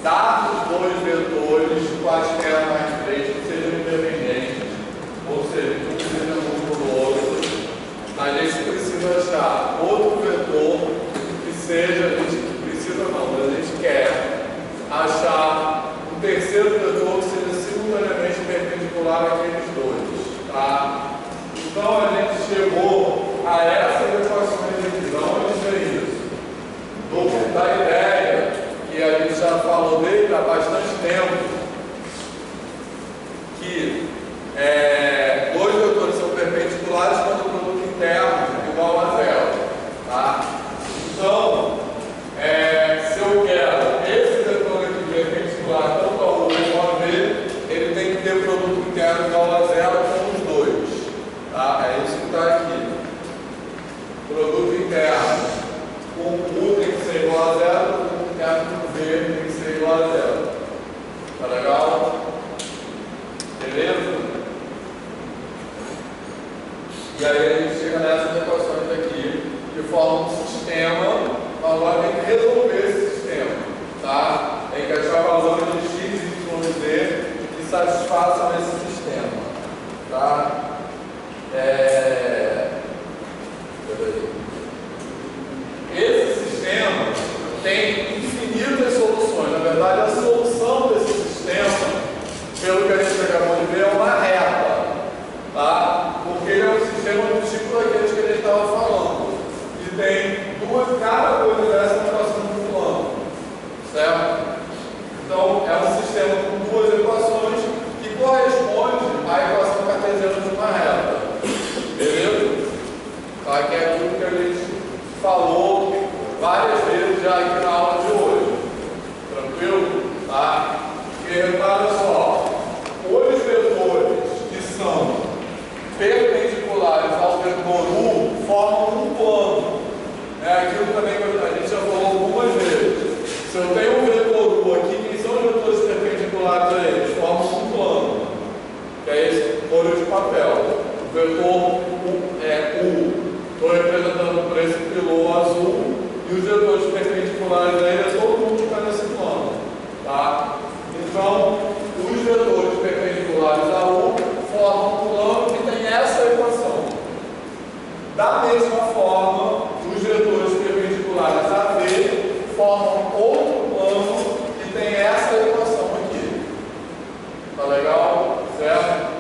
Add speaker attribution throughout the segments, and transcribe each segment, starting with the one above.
Speaker 1: dados dois vetores quaisquer mais três que sejam independentes, ou seja, que um seja múltiplo do outro, a gente precisa achar outro vetor que seja, a gente precisa não, mas a gente quer achar um terceiro vetor que seja simultaneamente perpendicular àqueles dois, tá? Então a gente chegou a essas equações de divisão, onde é isso? Da ideia que a gente já falou dele há bastante tempo, que dois vetores são perpendiculares quando o produto interno é igual a zero, tá? Então, se eu quero esse vetor aqui perpendicular tanto ao U como ao V, ele tem que ter produto interno igual a zero com os dois, tá? É isso que está aqui. Produto interno com U tem que ser igual a zero, produto interno com V tem que ser igual a zero. Tá legal? Beleza? E aí a gente chega nessas equações aqui, que formam um sistema, agora tem que resolver esse sistema, tá? Tem que achar valores de x, y e z que satisfaçam esse sistema, tá? Esse sistema tem infinitas soluções. Na verdade, a solução desse sistema, pelo que a gente acabou de ver, é uma reta, tá? Porque ele é um sistema do tipo daqueles que a gente estava falando, que tem cada coisa dessa na equação de um plano, certo? Então, é um sistema com duas equações que corresponde à equação cartesiana de uma reta, beleza? Tá? Que é aquilo que a gente falou várias vezes já aqui na aula de hoje, tranquilo? Tá? Porque repara só, os vetores que são perpendiculares ao vetor U formam um plano. É aquilo também que a gente já falou algumas vezes. Se eu tenho um vetor U aqui, quem são os vetores perpendiculares a eles? Formam um plano, que é esse folha de papel. O vetor U, estou representando por esse pilô azul, e os vetores perpendiculares a ele é todo mundo que está nesse plano, tá? Então, os vetores perpendiculares a U formam um plano que tem essa equação. Da mesma forma, os vetores perpendiculares a V formam outro plano que tem essa equação aqui. Tá legal? Certo?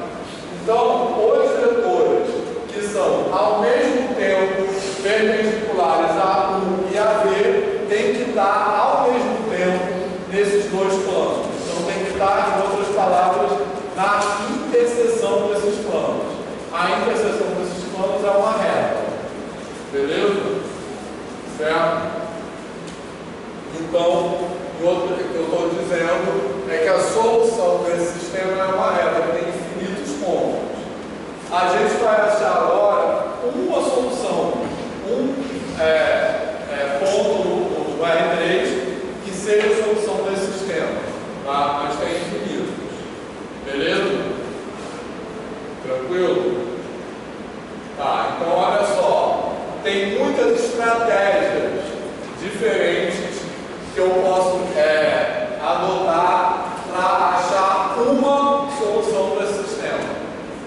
Speaker 1: Então, os vetores que são ao mesmo tempo perpendiculares a U e a V têm que estar ao mesmo tempo nesses dois planos. Então tem que estar, em outras palavras, na interseção desses planos. A interseção desses planos é uma reta. Beleza? Certo? Então, o que eu estou dizendo é que a solução desse sistema é uma reta que tem infinitos pontos. A gente vai achar agora uma solução, ponto no R3 que seja a solução desse sistema, tá? Mas tem infinitos. Beleza? Tranquilo? Tá, então olha só, tem muitas estratégias diferentes que eu posso adotar para achar uma solução desse sistema.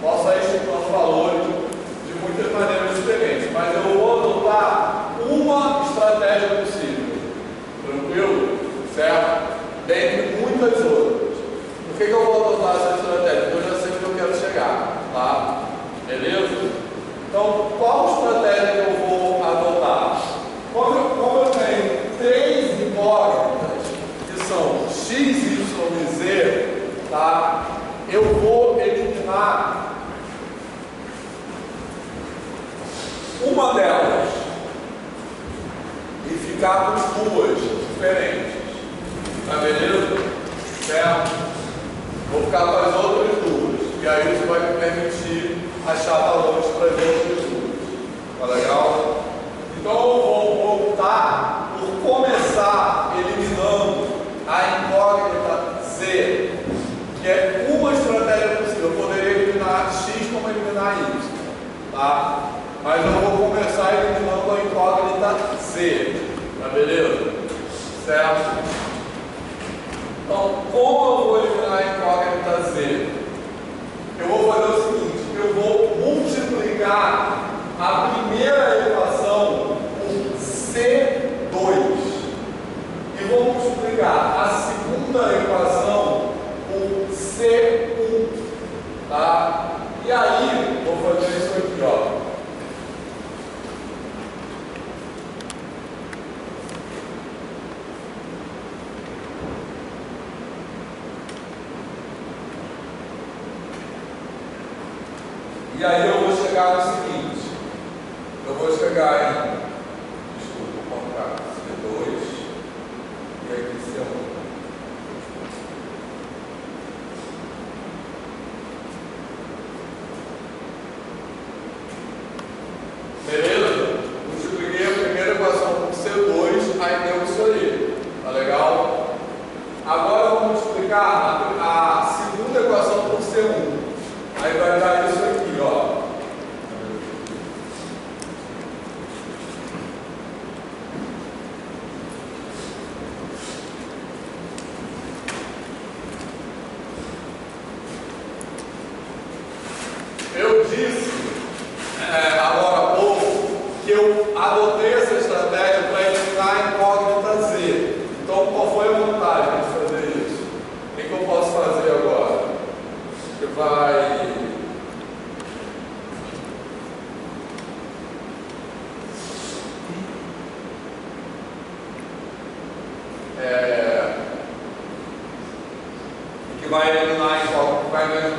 Speaker 1: Posso ir estipulando valores de muitas maneiras diferentes, mas eu vou adotar uma estratégia possível. Tranquilo? Certo? Dentre muitas outras. Por que eu vou adotar essa estratégia? Porque eu já sei onde eu quero chegar, tá? Beleza? Então, qual estratégia que eu vou adotar? Como eu tenho três incógnitas, que são x, y e z, tá? Eu vou eliminar uma delas e ficar com duas diferentes. Tá beleza? Certo? Vou ficar com as outras duas. E aí isso vai me permitir achar valores para as outras duas. Tá legal? Então eu vou optar por começar eliminando a incógnita Z, que é uma estratégia possível. Eu poderia eliminar X como eliminar Y, tá? Mas eu vou começar eliminando a incógnita Z, tá beleza? Certo? Então, como eu vou eliminar a incógnita Z? Eu vou fazer o seguinte, eu vou multiplicar a primeira equação por C2 e vou multiplicar a segunda equação por C1, tá? E aí, vou fazer isso aqui, ó. E aí eu vou chegar no seguinte, eu vou chegar em, desculpa, vou colocar C2 e aqui C1. Beleza? Multipliquei a primeira equação por C2, aí deu isso aí, tá legal? Agora eu vou multiplicar a segunda equação por C1. Aí vai dar isso aqui, ó. Eu disse agora há pouco que eu adotei essa estratégia para eliminar a incógnita Z. Então, qual foi a vantagem de fazer isso? O que eu posso fazer agora? Que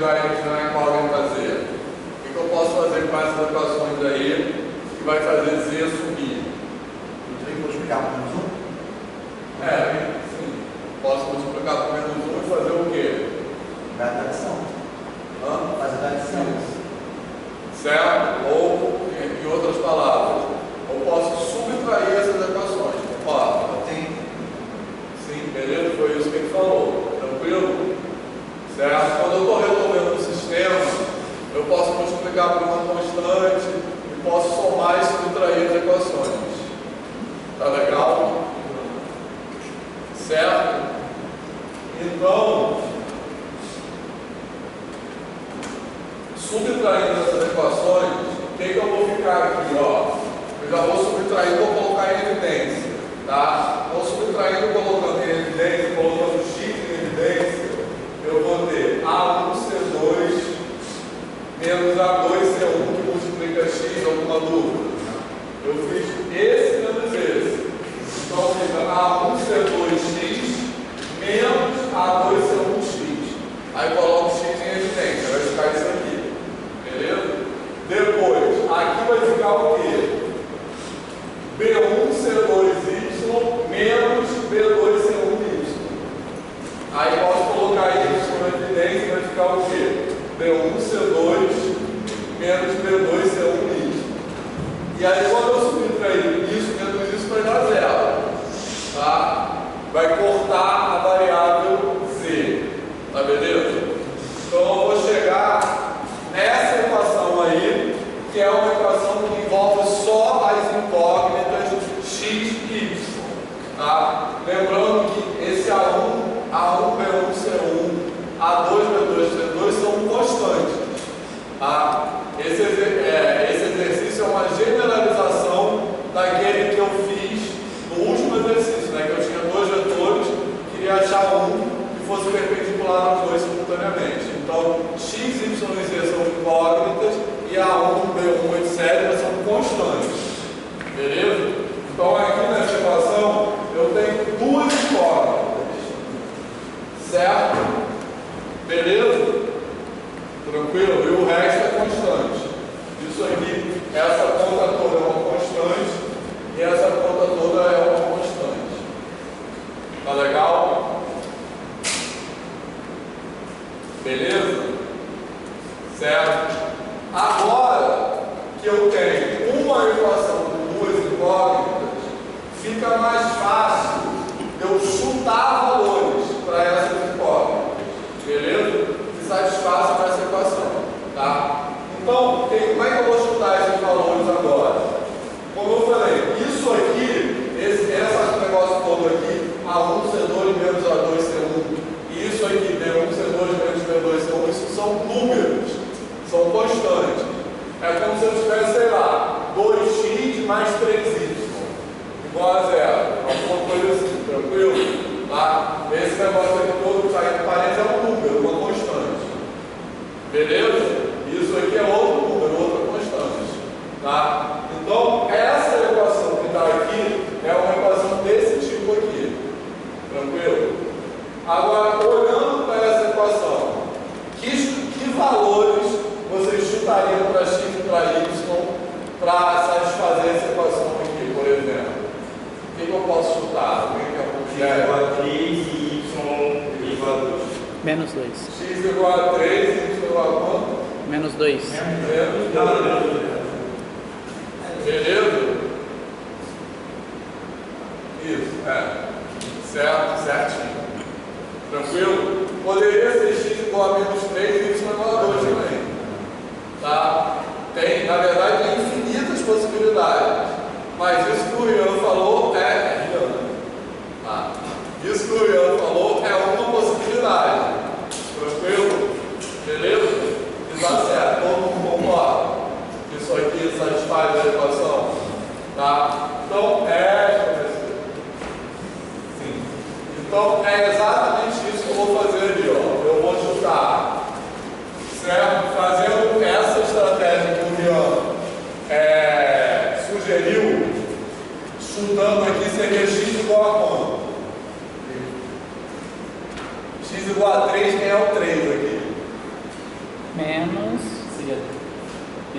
Speaker 1: vai eliminar a incógnita Z. O que eu posso fazer com essas equações aí que vai fazer Z subir?
Speaker 2: Eu tenho que multiplicar por menos 1?
Speaker 1: Sim. Posso multiplicar por menos 1 e fazer o quê?
Speaker 2: Vai dar adição. Fazer a adição.
Speaker 1: Certo? Ou, em outras palavras, eu posso subtrair essas equações. Concorda? Sim, beleza? Foi isso que ele falou. Tranquilo? Certo? Quando eu estou resolvendo um sistema, eu posso multiplicar por uma constante e posso somar e subtrair as equações. Tá legal? Certo? Então, subtraindo essas equações, o que eu vou ficar aqui, ó? Eu já vou subtrair e vou colocar em evidência, tá? Vou subtraindo, colocando em evidência, colocando x em evidência, eu vou ter A1C2 menos A2C1, que multiplica x, alguma dúvida? Eu fiz esse menos esse. Então fica A1C2x menos A2C1x. Aí coloco x em evidência, vai ficar isso aqui. Beleza? Depois, aqui vai ficar o quê? B1C2y menos B2C1y. Aí posso colocar isso na evidência, vai ficar o quê? B1C2 menos B2C1y. E aí quando eu subtrair isso menos isso vai dar zero. Tá? Vai cortar a variável Z. Tá beleza? Então eu vou chegar nessa equação aí, que é uma equação que envolve só as incógnitas x e y. Tá? Lembrando que esse A1, A1B1, C1, A2, B2, C2 são constantes. Tá? Esse exercício é uma generalização daquele que eu fiz no último exercício, né? Que eu tinha dois vetores, queria achar um que fosse perpendicular aos dois simultaneamente. Então, x, y e z são incógnitas e A1, B1, etc. são constantes. Beleza? Então, aqui nessa equação, eu tenho duas incógnitas. Certo? Beleza? Tranquilo? E o resto é constante. Isso aqui, essa conta toda é uma constante e essa conta toda é uma constante. Tá legal? Beleza? Certo? Agora que eu tenho uma equação com duas incógnitas, fica mais fácil eu chutar valores para essas incógnitas. Beleza? Que satisfaçam essa equação. Tá? Então, como é que eu vou chutar esses valores agora? Como eu falei, isso aqui, esse negócio todo aqui, A1C2 menos A2C1 números, são constantes. É como se eu tivesse, sei lá, 2x mais 3y, igual a zero. Alguma coisa assim, tranquilo? Tá? Esse negócio aqui todo que está aí no parênteses é um número, uma constante. Beleza? Isso aqui é outro número, outra constante. Tá? Então, essa equação que está aqui é uma equação desse tipo aqui. Tranquilo? Agora, olhando para essa equação, que valores vocês chutariam para x e para y para satisfazer essa equação aqui, por exemplo? O que eu posso chutar? Alguém quer
Speaker 3: Igual a 3 e y igual a 2.
Speaker 4: Menos 2.
Speaker 1: X igual a 3, y igual a quanto?
Speaker 4: Menos 2.
Speaker 1: Menos 2. Beleza? Isso, certo, certinho. Tranquilo? Poderia ser x igual a menos 3 e y igual a 2 também. Tá? Tem, na verdade, tem infinitas possibilidades. Mas isso que o Rian falou isso que o Rian falou é uma possibilidade. Tranquilo? Beleza? E tá certo, todo mundo concorda? Isso aqui satisfaz a equação? Tá? Então, sim. Então, é exatamente isso que eu vou fazer ali, ó. Eu vou chutar, certo? Fazendo essa estratégia que o Rian sugeriu, chutando aqui seria x igual a quanto? X igual a 3, quem é o 3 aqui?
Speaker 4: Menos.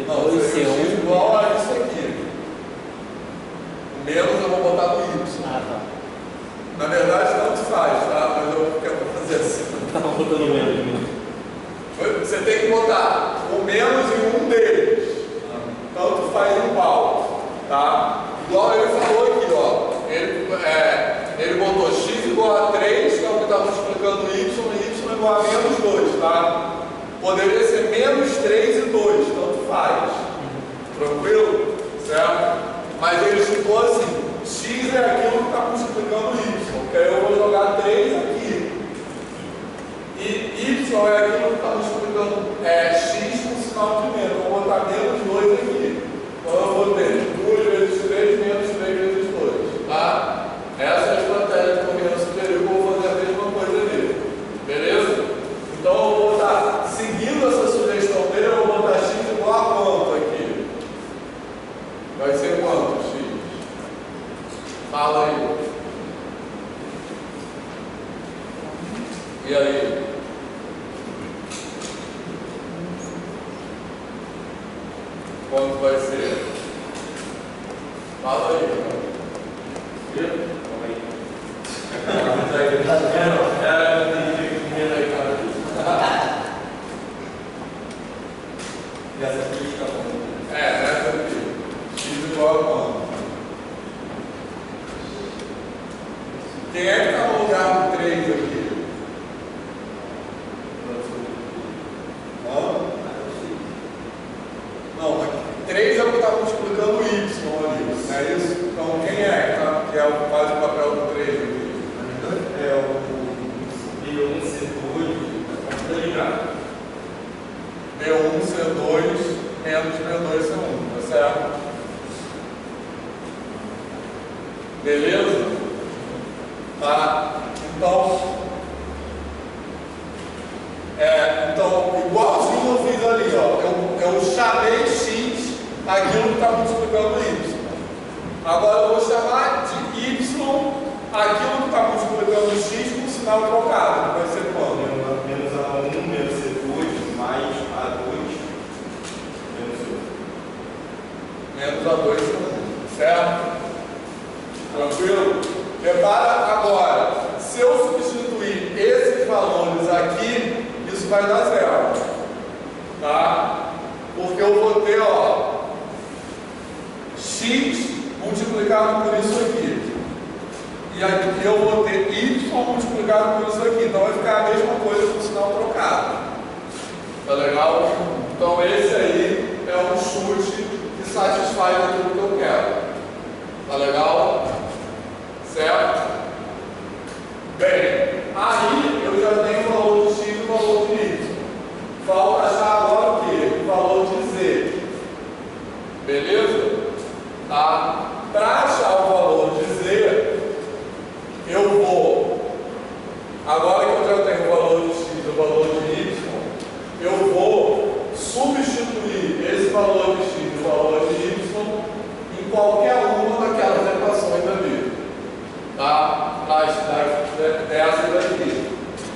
Speaker 1: Não, seria x igual a isso aqui. O menos eu vou botar no y.
Speaker 4: Ah, tá.
Speaker 1: Na verdade, tanto faz, tá? Mas eu quero fazer assim.
Speaker 3: Estava botando menos.
Speaker 1: Você tem que botar o menos em um deles. Tanto faz igual. Tá? Igual ele falou aqui, ó. Ele botou x igual a 3, que é o que está multiplicando y, e y igual a menos 2, tá? Poderia ser menos 3 e 2, tanto faz. Tranquilo? Certo? Mas ele ficou assim, x é aquilo que está multiplicando y, que aí eu vou jogar 3 aqui. E y é aquilo que está multiplicando x com sinal de menos, eu vou botar menos 2 aqui. Então eu vou ter 2 vezes 3 menos 3 vezes 2, tá? Essa é a estratégia que o Rian sugeriu, eu vou fazer a mesma coisa ali. Beleza? Então eu vou botar, seguindo essa sugestão dele, eu vou botar x igual a quanto aqui? Vai ser quanto x? Fala aí. E aí? Quanto vai ser? Fala aí. Essa aqui. X igual a quanto? Quem é que está no lugar do 3 aqui? Não, mas 3 é o que está multiplicando y ali, não é isso? Então quem que é o que faz o papel do 3 aqui?
Speaker 3: É o B1, C2, tá ligado?
Speaker 1: B1, C2, menos B2, C1, tá certo? Beleza? Tá? Então, igualzinho eu fiz ali, ó. Eu chamei x aquilo que está multiplicando y. Agora eu vou chamar de y aquilo que está multiplicando x com sinal trocado. Vai ser quanto?
Speaker 3: Menos A1, menos C2, mais A2, menos
Speaker 1: Menos A2, certo? Tranquilo? Repara agora, se eu substituir esses valores aqui, isso vai dar zero. Tá? Porque eu vou ter, ó, x multiplicado por isso aqui. E aqui eu vou ter y multiplicado por isso aqui. Então vai ficar a mesma coisa com o sinal trocado. Tá legal? Então esse aí é um chute que satisfaz aquilo que eu quero. Tá legal? Certo? Bem, aí eu já tenho o valor de x e o valor de y. Falta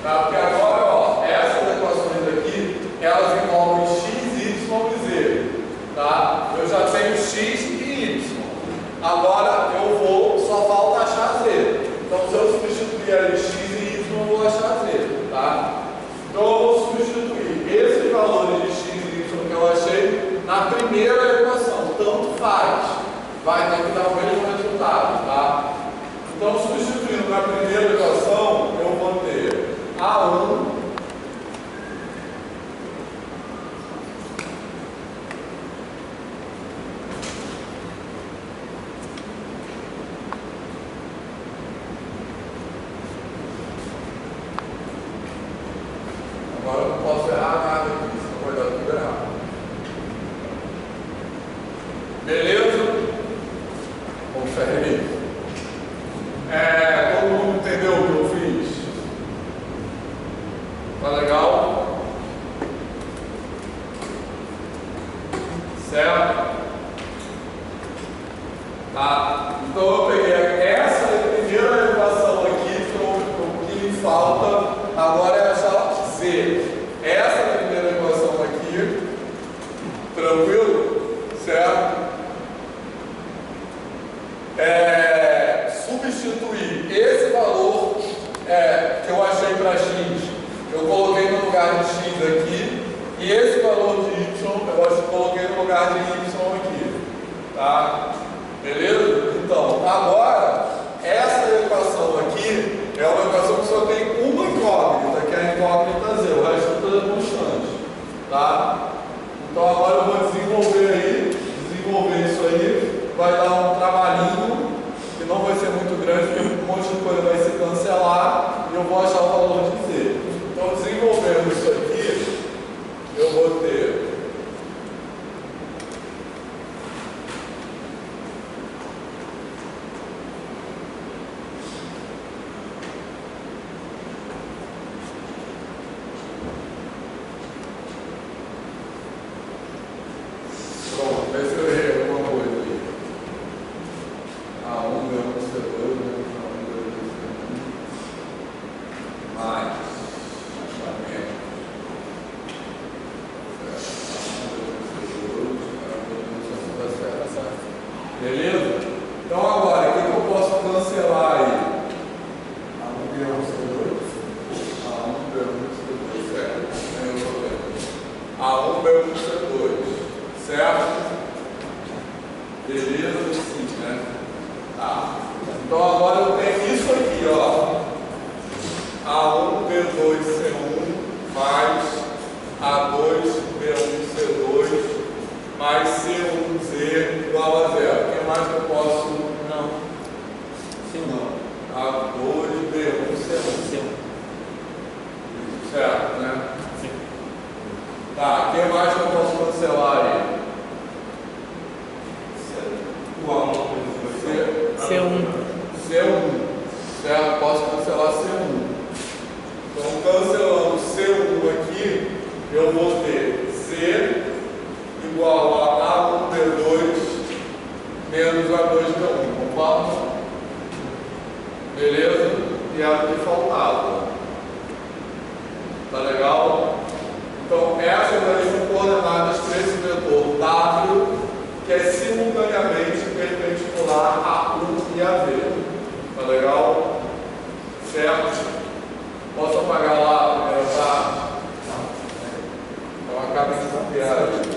Speaker 1: Tá? Porque agora, ó, essas equações aqui, elas envolvem x, y e z. Tá? Eu já tenho x e y. Agora eu vou, só falta achar z. Então se eu substituir ali x e y, eu vou achar z. Tá? Então eu vou substituir esses valores de x e y que eu achei na primeira equação. Tanto faz. Vai ter que dar o mesmo resultado. Tá? Então substituindo na primeira equação, eu vou ter A1 agora eu não posso errar nada aqui, senão vai dar tudo errado. Beleza? Confere aí. Todo mundo entendeu o que eu fiz? Tá legal? Certo? Tá? Então eu peguei essa primeira equação aqui, o que me falta agora é achar z. Essa primeira equação aqui, tranquilo? Certo? Substituir esse valor que eu achei para x, eu coloquei no lugar de x aqui, e esse valor de y eu coloquei no lugar de y aqui. Tá? Beleza? Então, agora, essa equação aqui é uma equação que só tem uma incógnita, que é a incógnita z, o resto tudo é constante. Tá? Então agora eu vou desenvolver isso aí, vai dar um trabalhinho, que não vai ser muito grande, porque um monte de coisa vai se cancelar e eu vou achar o valor de z. Então, desenvolvendo isso aqui, eu vou ter pronto, vai escrever alguma coisa aí. A1 menos C2 menos A1 menos C1 mais achamento. Beleza? Então agora, o que eu posso cancelar aí? A1 menos C2. A1 menos C2, certo? A1 menos C2, certo? Beleza? Sim, né? Tá. Então agora eu tenho isso aqui, ó. A1 B2 C1 mais A2 B1 C2 mais C1Z igual a zero. O que mais que eu posso?
Speaker 4: Não. C1.
Speaker 1: A2 B1 C1.
Speaker 4: C1.
Speaker 1: Certo, né?
Speaker 4: Sim.
Speaker 1: Tá, o que mais que eu posso cancelar aí?
Speaker 3: O A1
Speaker 4: C1.
Speaker 1: C1. Certo? Posso cancelar C1. Então, cancelando C1 aqui, eu vou ter C igual a A1B2 menos A2B1. Concorda? Beleza? E é o que faltava. Tá legal? Então, essas aí são coordenadas para esse vetor W, que é simultaneamente perpendicular a U e a V. Tá legal? Certo? Posso apagar lá a primeira parte? Então, acaba de copiar aí.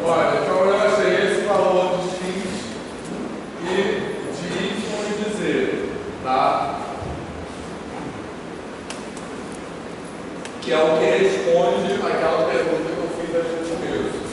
Speaker 1: Olha, então eu achei esse valor de x e de y e de z, tá? Que é o que responde àquela pergunta que eu fiz ali no começo.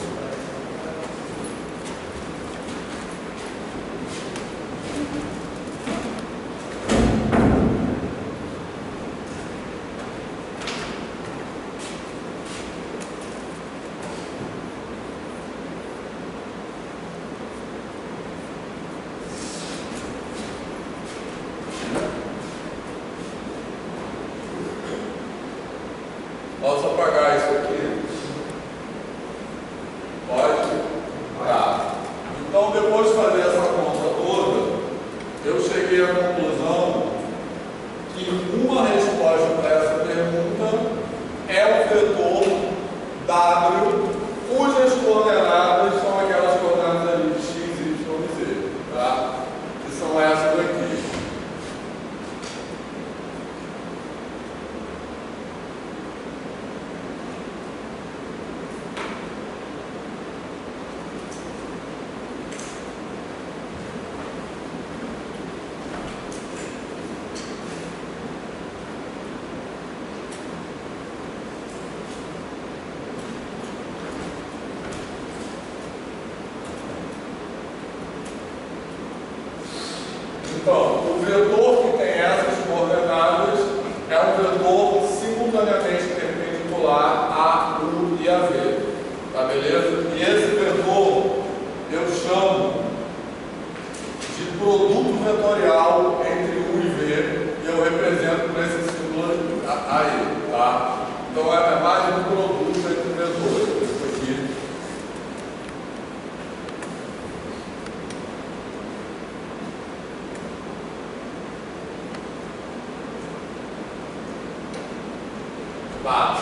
Speaker 1: Posso apagar isso aqui? Pode? Tá. Então, depois de fazer essa conta toda, eu cheguei à conclusão que uma resposta para essa pergunta é o vetor W, cujas coordenadas são aquelas coordenadas ali de x, y e z, tá? Que são essas aqui. Então, o vetor que tem essas coordenadas é um vetor simultaneamente perpendicular a U e a V. Tá beleza? E esse vetor eu chamo de produto vetorial entre U e V e eu represento por esse símbolo aí, tá? Então é mais um produto entre vetores. Isso aqui. Tá.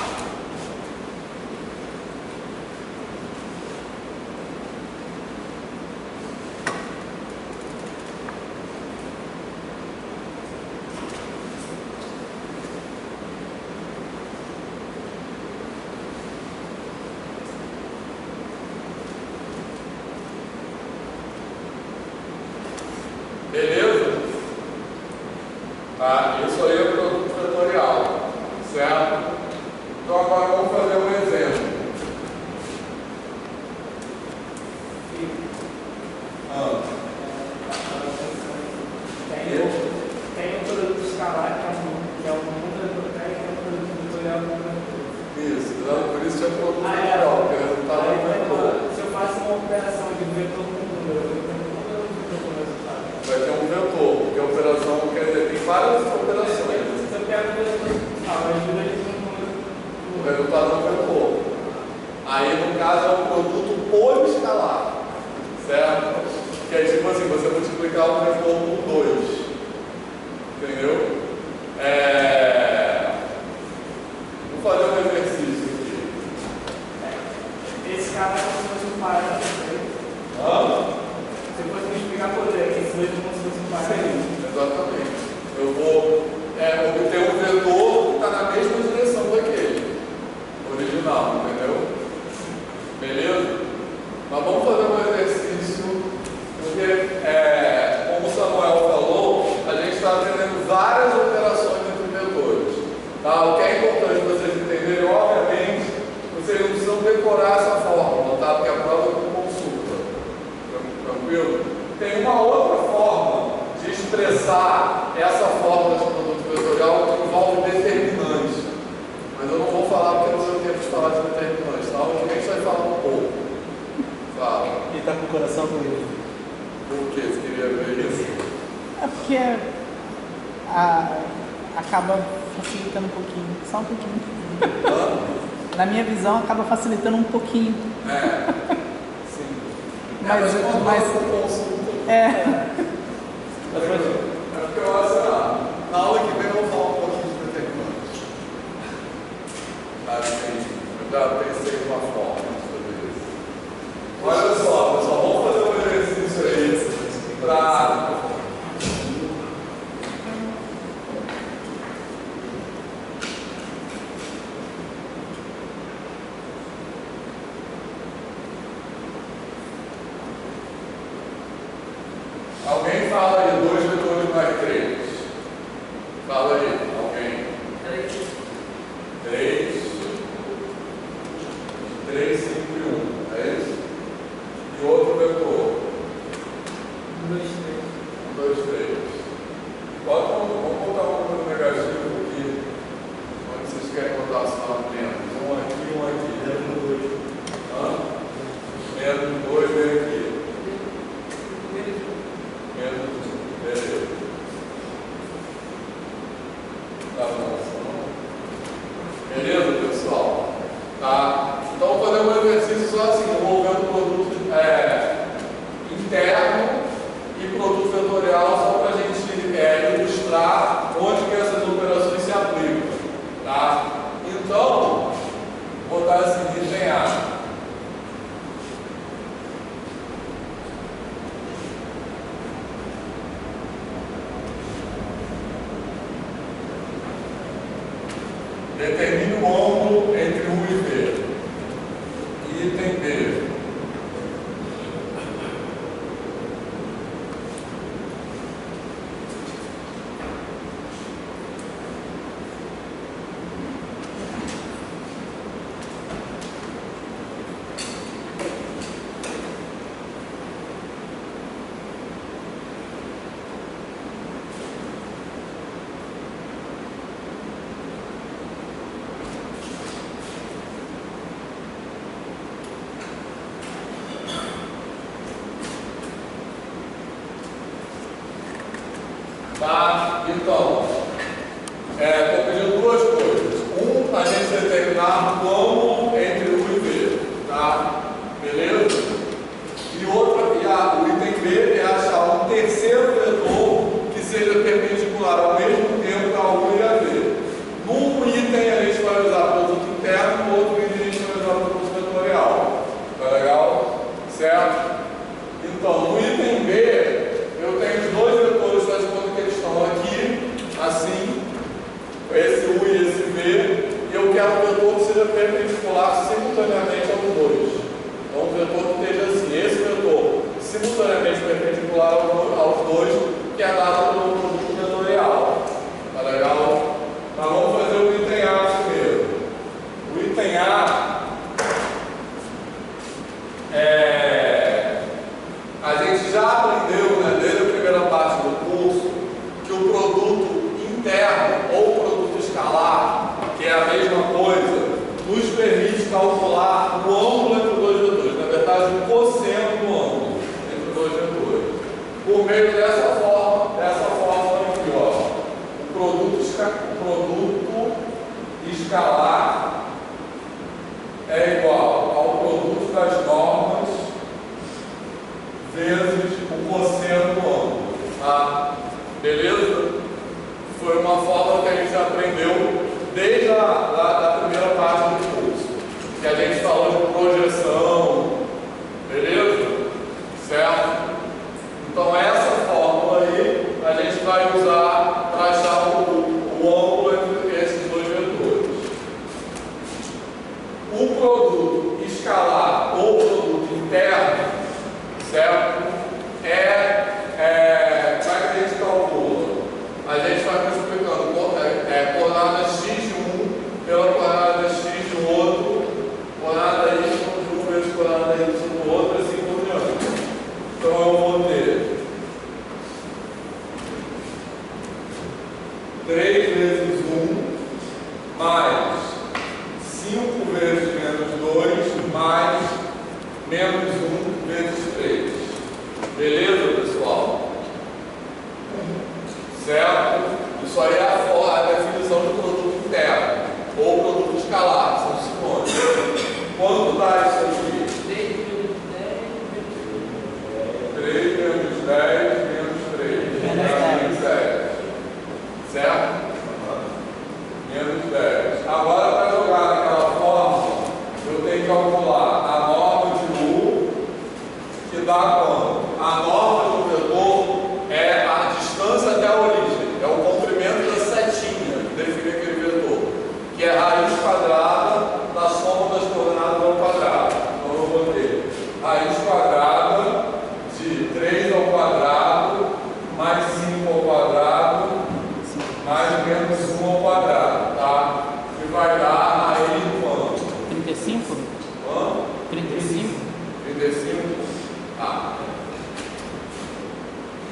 Speaker 1: Beleza? Tá? Isso aí é o produto vetorial, certo? Então agora vamos fazer um exemplo.
Speaker 5: Tem um produto escalar que é um produto vetorial.
Speaker 1: Isso, por isso é produto vetorial, porque o resultado é um vetor.
Speaker 5: Se eu faço uma operação de vetor com número, resultado.
Speaker 1: Vai ter um vetor, porque a operação quer dizer, tem várias operações.
Speaker 5: Se eu quero o vetor,
Speaker 1: o resultado é um vetor. Aí, no caso, é um produto poliescalar, certo? Que é tipo assim, você multiplicar o vetor por 2. Entendeu? Vou fazer um exercício aqui.
Speaker 5: Esse cara é como se fosse um parâmetro. Você pode me explicar por quê? Esse dois é como se fosse um parâmetro.
Speaker 1: Sim, exatamente. Eu vou obter um vetor que está na mesma direção daquele original, entendeu? Beleza? Mas vamos fazer um exercício, porque, como o Samuel falou, a gente está aprendendo várias operações entre vetores. Tá? O que é importante vocês entenderem, obviamente, vocês não precisam decorar essa fórmula, tá? Porque a prova é com consulta. Tranquilo? Tem uma outra forma de expressar essa fórmula de produto vetorial que envolve determinante. Mas eu não vou falar porque não deu tempo de falar de determinante, tá? Hoje a gente vai falar um pouco. Fala.
Speaker 4: Ele está com o coração doído.
Speaker 1: Por que você queria ver isso?
Speaker 6: É porque acaba facilitando um pouquinho, só um pouquinho. Na minha visão, acaba facilitando um pouquinho.
Speaker 1: Sim.
Speaker 6: Mas
Speaker 1: consulta. Porque eu acho que na aula que vem eu vou falar um pouquinho de determinante. Tá, gente? Eu já pensei numa forma de fazer isso. Olha só, pessoal, vamos fazer um exercício aí para. Alguém fala aí, 2 vetores mais 3. Fala aí, alguém. 3, 5 e 1, é isso? E outro vetor? 1, 2, 3. Vamos botar um número negativo aqui, onde vocês querem botar o sinal de menos. Um aqui. Menos 2 vem aqui. Menos 1, beleza. Tá bom. Beleza, pessoal? Tá? Então, vou fazer um exercício só assim, envolvendo produto interno e produto vetorial, só para a gente ilustrar onde que essas operações se aplicam. Tá? Então, vou botar assim, item A. Determine o ângulo entre U e V. Item B. Tá? Então, estou pedindo duas coisas. A gente determinar o ângulo entre U e V. Tá? Beleza? E o item B é achar um terceiro vetor que seja perpendicular ao mesmo tempo a U e a V. Num item a gente vai usar produto interno, no outro item a gente vai usar produto vetorial. Tá legal? Certo? Então, no item B, eu tenho os dois vetores, faz conta que eles estão aqui, assim, esse U e esse V, e eu quero que o vetor que seja perpendicular simultaneamente aos dois. Então, o vetor que esteja assim, esse vetor simultaneamente perpendicular aos dois, que é dado pelo produto vetorial. Tá legal? Mas vamos fazer o item A primeiro. O item A a gente já aprendeu, né, desde a primeira parte do curso, que o produto interno ou produto escalar, que é a mesma coisa, nos permite calcular o ângulo entre dois vetores, na verdade, o cosseno do ângulo entre dois vetores, por meio dessa forma aqui, ó. O produto escalar é igual ao produto das normas vezes o cosseno do ângulo. Tá? Beleza? Foi uma fórmula que a gente aprendeu desde a primeira parte do curso, que a gente falou de projeção. Beleza? Certo? Então essa fórmula aí a gente vai usar para achar o ângulo entre esses dois vetores. O produto escalar ou produto interno, certo? Como é que a gente calcula? A gente vai multiplicando coordenada x de um pela coordenada x de outro, coordenada y de um vezes coordenada y do outro, assim por diante. Então eu vou ter 3 vezes 1 mais 5 vezes menos 2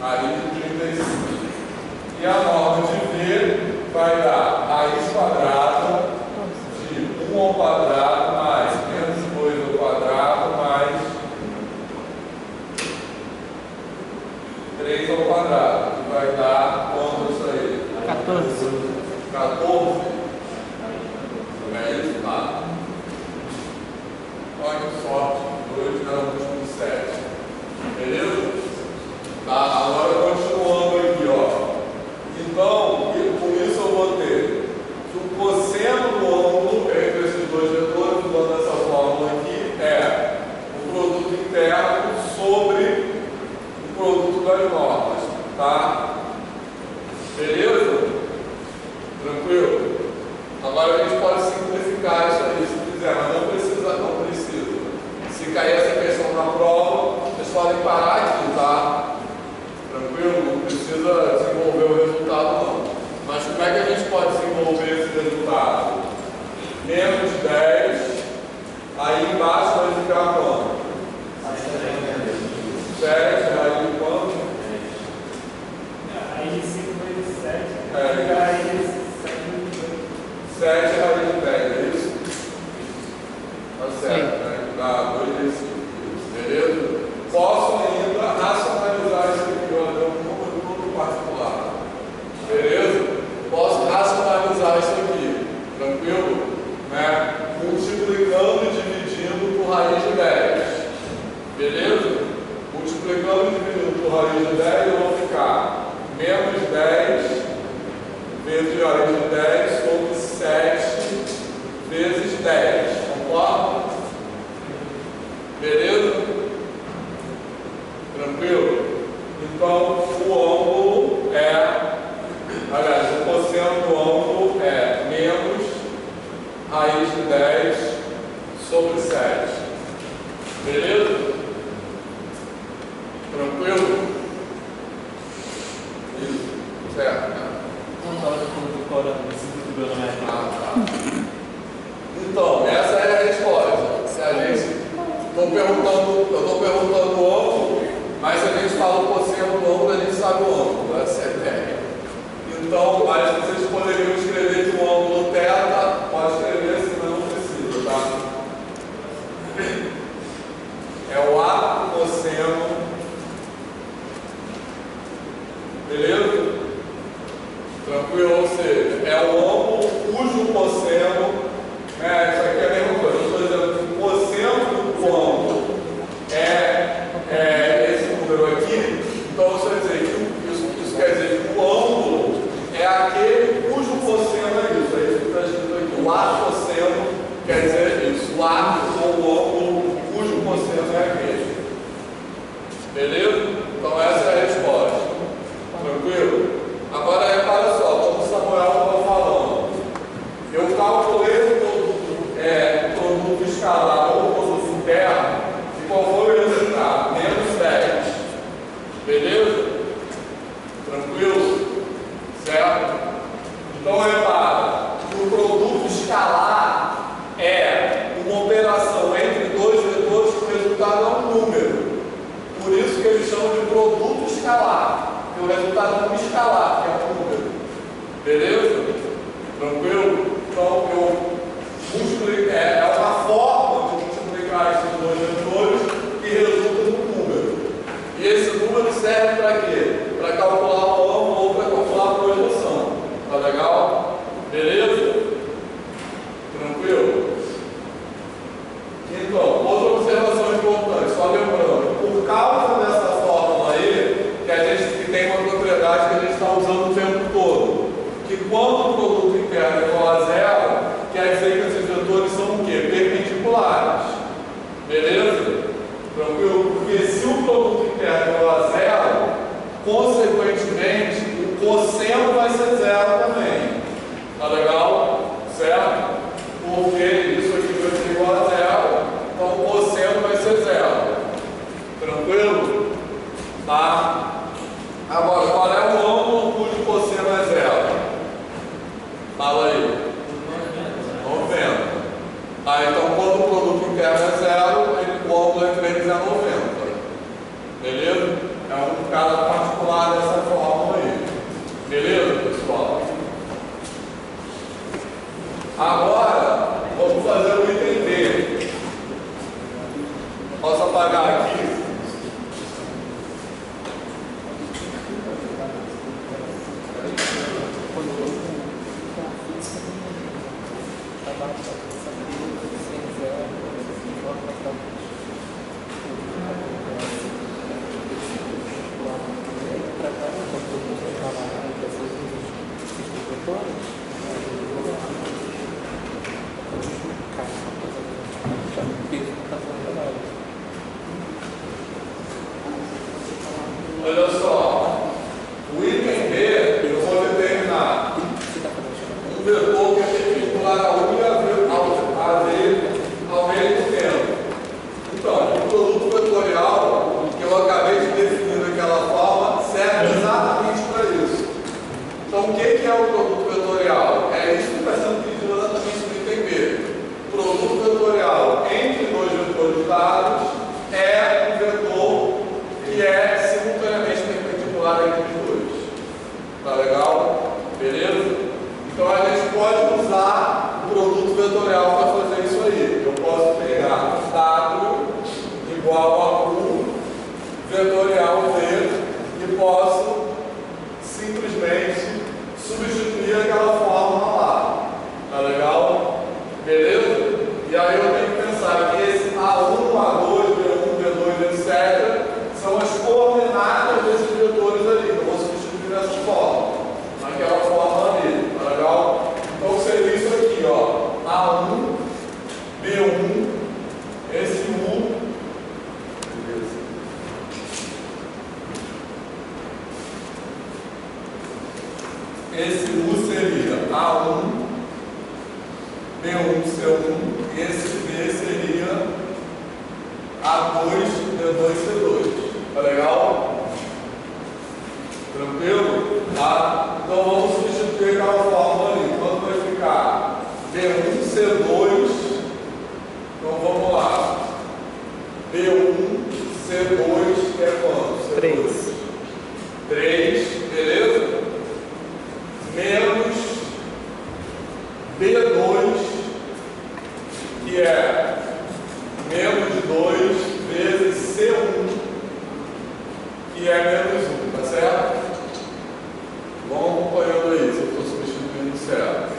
Speaker 1: raiz de 35. E a norma de V vai dar raiz quadrada de 1 ao quadrado mais menos 2 ao quadrado mais 3 ao quadrado, que vai dar quanto isso aí?
Speaker 6: 14.
Speaker 1: 14? É isso? Tá. Olha que sorte, 2 era múltiplo de 7. Beleza? Tá, agora continuando aqui, ó. Então, com isso eu vou ter que o cosseno do ângulo entre esses dois vetores, usando essa fórmula aqui, é o produto interno sobre o produto das normas, tá? Beleza? Tranquilo? Agora a gente pode simplificar isso aí se quiser, mas não precisa, não precisa. Se cair essa questão na prova, vocês podem parar aqui, tá? Tranquilo? Não precisa desenvolver o resultado não. Mas como é que a gente pode desenvolver esse resultado? Menos 10, aí embaixo vai ficar quanto? 7, raiz de quanto?
Speaker 5: Raiz de 5 vezes 7.
Speaker 1: É.
Speaker 5: Raiz de 7 vezes 2.
Speaker 1: 7 raiz de 10, é isso? Tá certo, né? Dá 2 vezes 5. Beleza? Posso ainda racionalizar isso aqui, ó, deu um número todo particular. Beleza? Posso racionalizar isso aqui. Tranquilo? Né? Multiplicando e dividindo por raiz de 10. Beleza? Multiplicando e dividindo por raiz de 10, eu vou ficar menos 10 vezes raiz de 10 sobre 7 vezes 10. Concorda? Beleza? Tranquilo? Então, o ângulo aliás, o cosseno do ângulo é menos raiz de 10 sobre 7. Beleza? Tranquilo? Isso. Certo, né?
Speaker 4: Não estava decorando esse tudo na minha
Speaker 1: Tá. Então, essa é a resposta. Se a gente. Eu estou perguntando o ângulo, mas se a gente fala o cosseno do ângulo, a gente sabe o ângulo. Essa é a ideia. Então, mas vocês poderiam escrever que o ângulo θ, pode escrever, senão não precisa, tá? É o A cosseno. Beleza? Tranquilo? Ou seja, é o ângulo cujo cosseno. Isso aqui é a mesma coisa. Eu estou dizendo que o cosseno do ângulo é esse número aqui. Então, isso quer dizer que o ângulo é aquele cujo cosseno é isso. É isso que está escrito aqui. O A cosseno quer dizer isso. O A ou o ângulo cujo cosseno é aquele. Beleza? Então, essa é a resposta. Tranquilo? Agora, repara só, como o Samuel estava falando. Eu calculei o produto escalar ou produto interno, e qual foi o resultado? Menos 10. Beleza? Tranquilo? Certo? Então, repara que o produto escalar é uma operação entre dois vetores que o resultado é um número. Por isso que eles chamam de produto escalar. O resultado é um escalar, que é um número. Beleza? Tranquilo? Então, é uma forma de multiplicar esses dois vetores que resulta no número. E esse número serve para quê? Para calcular o ângulo ou para calcular a projeção. Tá legal? Beleza? Tranquilo? Então, outra observação importante, só lembrando, por causa dessa fórmula aí, que tem uma propriedade que a gente está usando o tempo todo, que quando o produto interno é igual a zero, quer dizer que esses vetores são o quê? Perpendiculares. Beleza? Tranquilo? Porque se o produto interno é igual a zero, consequentemente, o cosseno vai ser zero também. Tá legal? Certo? Porque isso aqui vai ser igual a zero, então o cosseno vai ser zero. Tranquilo? Tá? Agora, qual é o ângulo cujo cosseno é zero? Fala aí. 90. Então quando o produto interno é zero, o ângulo entre eles é 90. Beleza? É um caso particular Olha só, o item B, eu vou determinar um vetor que é perpendicular a U e a V ao mesmo tempo. Então, o produto vetorial que eu acabei de definir daquela forma serve exatamente para isso. Então, o que é o produto vetorial? É isso que está sendo pedido exatamente no item B. O produto vetorial entre dois vetores dados é um vetor que é simultaneamente perpendicular entre os dois. Tá legal? Beleza? Então a gente pode usar o produto vetorial para fazer isso aí. Eu posso pegar W igual a U vetorial V e posso simplesmente substituir aquela fórmula lá. Tá legal? Beleza? E aí eu tenho que pensar que esse A1, A2, B1, B2, etc. são as coordenadas desses vetores ali. Eu vou substituir dessa forma, naquela forma ali. Tá legal? Então seria isso aqui, ó. A1, B1, esse U. Beleza. Esse U seria A1, B1, C1. E esse V seria A2, B2, C2. Tá legal? Tranquilo? Tá? Então vamos substituir aquela fórmula ali. Quanto vai ficar? B1, C2. Então vamos lá. B1, C2 é quanto?
Speaker 6: 3.
Speaker 1: 3, beleza? Menos B2, que é menos 2 vezes C1, que é menos 1, tá certo? Vamos acompanhando aí, se eu estou substituindo certo.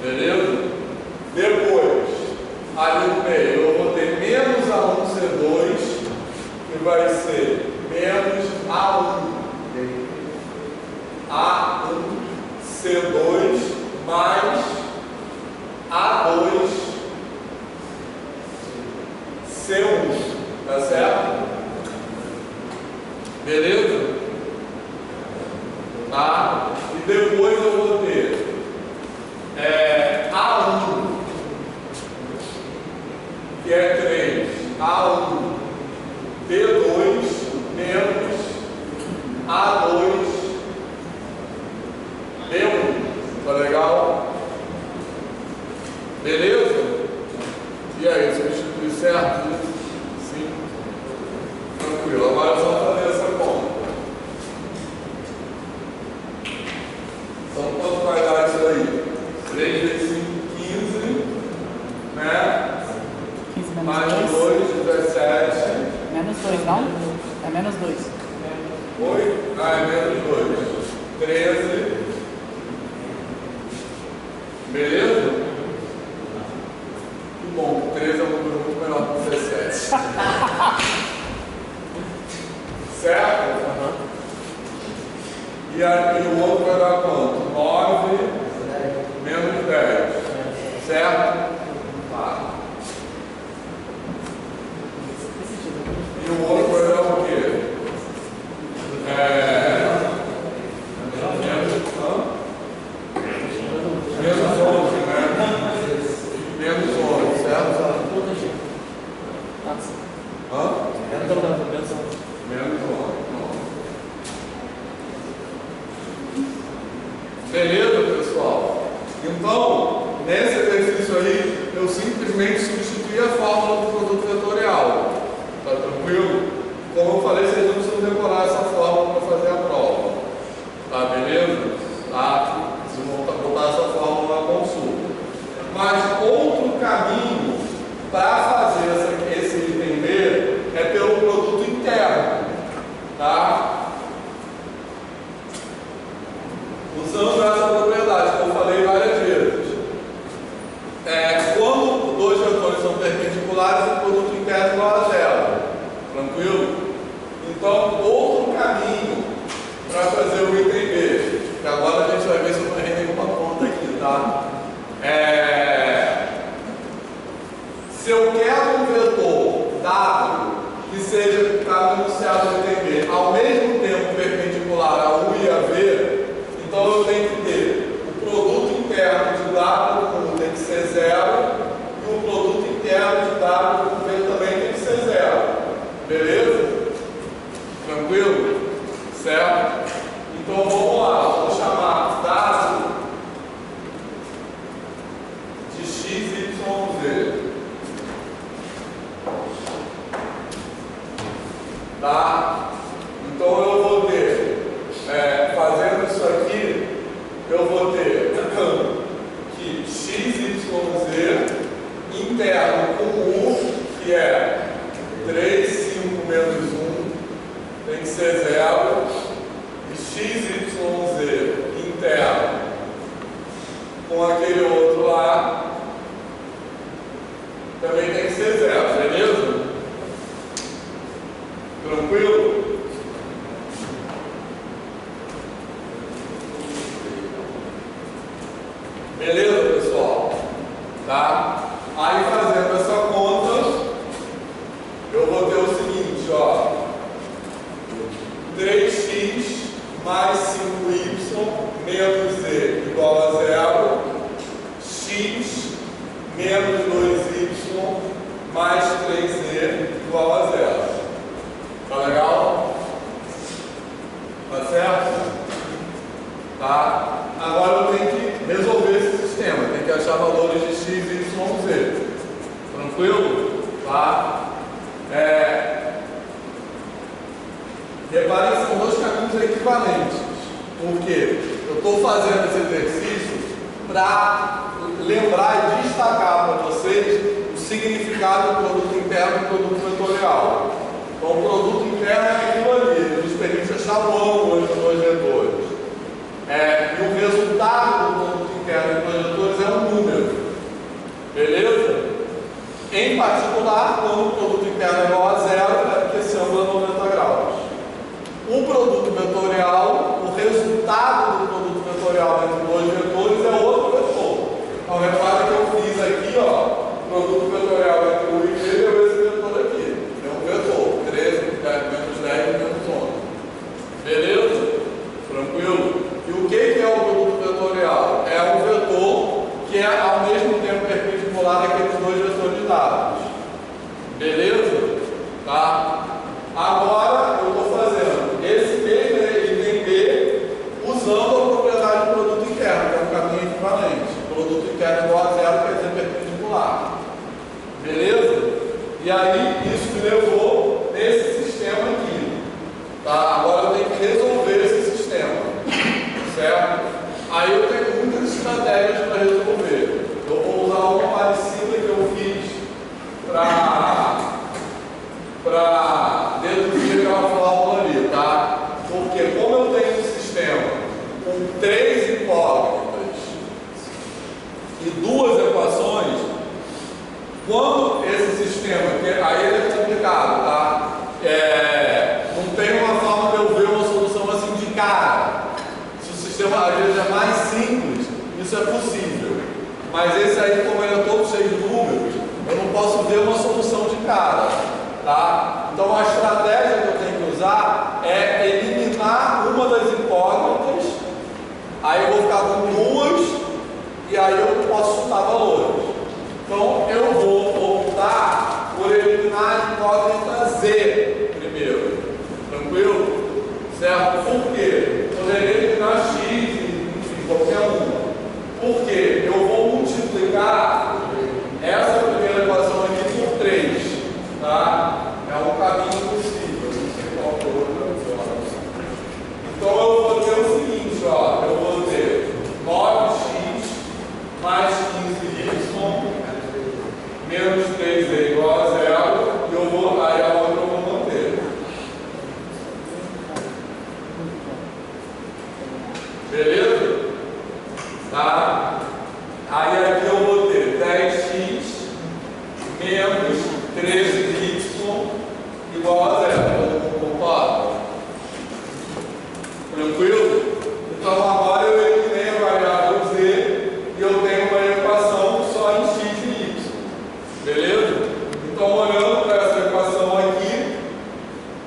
Speaker 1: Beleza? Depois, ali no meio, eu vou ter menos A1C2, que vai ser menos A1C2 mais A2C1, tá certo? Beleza? Tá? E depois eu vou ter A1, que é 3, A1, B2 menos A2, B1. Tá legal? Beleza? E aí, substituir certo? Sim. Tranquilo. Agora é só fazer essa conta. Então, quanto vai dar isso aí? 3 vezes 5, 15, né?
Speaker 6: 15 menos
Speaker 1: Mais
Speaker 6: 2.
Speaker 1: 2, 17.
Speaker 6: Menos 2, não? É menos 2.
Speaker 1: Oi? Ah, é menos 2. 13. Beleza? Que bom, 13 é um número muito melhor que 17. Certo? E aí o outro vai dar quanto? 9 menos 10. Certo? Tá. E o outro vai dar o quê? Menos 11, né? Menos 11, certo? Hã? Menos 11. Beleza, pessoal? Então, nesse exercício aí, eu simplesmente substituí a fórmula do produto vetorial. Tá tranquilo? Como eu falei, vocês não precisam decorar essa fórmula para fazer a prova. Tá, beleza? Tá? Vocês vão botar essa fórmula na consulta. Mas outro caminho para fazer esse item B é pelo produto interno. Tá? Usando essa propriedade que eu falei várias vezes. Quando dois vetores equações são perpendiculares, o produto interno é igual a zero. Tranquilo? Então, outro caminho para fazer o item B, que agora a gente vai ver se eu não errei nenhuma conta aqui, tá? Se eu quero um vetor W que seja para enunciado no item B, ao mesmo tempo perpendicular a U e a V, então eu tenho que ter o produto interno de W com U tem que ser zero e o produto interno de W com V também tem que ser zero. Beleza? Tranquilo? Certo? Então vamos lá, vou chamar W de x, y, z. Tá? Então eu vou ter, fazendo isso aqui, eu vou ter que x, y, z interno com U, que é 3, 5 menos 1, tem que ser zero, e x, y, z interno com aquele outro lá, também tem que ser zero, beleza? Tranquilo? Beleza, pessoal? Tá? Aí fazendo essa conta, eu vou ter o seguinte, ó. 3x mais 5y menos z igual a zero. X menos 2y mais 3z igual a zero. Tá legal? Tá certo? Tá? Agora eu tenho que resolver esse sistema. Tem que achar valores de x, y, z. Tranquilo? Tá? Reparem que são dois caminhos equivalentes. Por quê? Eu estou fazendo esse exercício para lembrar e destacar para vocês o significado do produto interno e do produto vetorial. Então, o produto interno é aquilo ali, nos permite achar o ângulo entre os dois vetores. E o resultado do produto interno entre os dois vetores é um número. Beleza? Em particular, quando o produto interno é igual a zero, é porque esse ângulo é 90 graus. O produto vetorial, o resultado do produto vetorial entre dois vetores é outro vetor. Então, repara que eu fiz aqui, ó, produto vetorial entre U e V deu esse vetor aqui. É um vetor, 13, menos 10, menos 11. Beleza? Tranquilo? E o que é o produto vetorial? É um vetor que é ao mesmo tempo perpendicular àqueles dois vetores dados. Beleza? Tá? Agora eu estou fazendo esse mesmo item B usando a propriedade do produto interno, que é um caminho equivalente. O produto interno igual a zero quer dizer perpendicular. Beleza? E aí isso me levou nesse sistema aqui. Tá? Agora eu tenho que resolver esse sistema. Certo? Aí eu tenho muitas estratégias para resolver. Eu vou usar uma parecida que eu fiz para deduzir aquela fórmula ali, tá? Porque como eu tenho um sistema com 3 incógnitas e 2 equações, quando esse sistema, que aí ele é complicado, tá? Não tem uma forma de eu ver uma solução assim de cara. Se o sistema às vezes é mais simples, isso é possível. Mas esse aí, como ele é todo cheio de números, eu não posso ver uma solução de cara. Tá? Então a estratégia que eu tenho que usar é eliminar uma das incógnitas, aí eu vou ficar com 2 e aí eu posso chutar valores. Então eu vou optar por eliminar a incógnita Z primeiro. Tranquilo? Certo? Por quê? Poderia eliminar X, enfim, qualquer uma. Por quê? Eu vou multiplicar essa primeira equação aqui por 3. Tá? É um caminho possível, não sei qual for outra forma. Então eu vou ter o seguinte, ó, eu vou ter 9x mais 15y 13y igual a 0. Todo mundo concorda? Tranquilo? Então agora eu eliminei a variável z e eu tenho uma equação só em x e y. Beleza? Então olhando para essa equação aqui,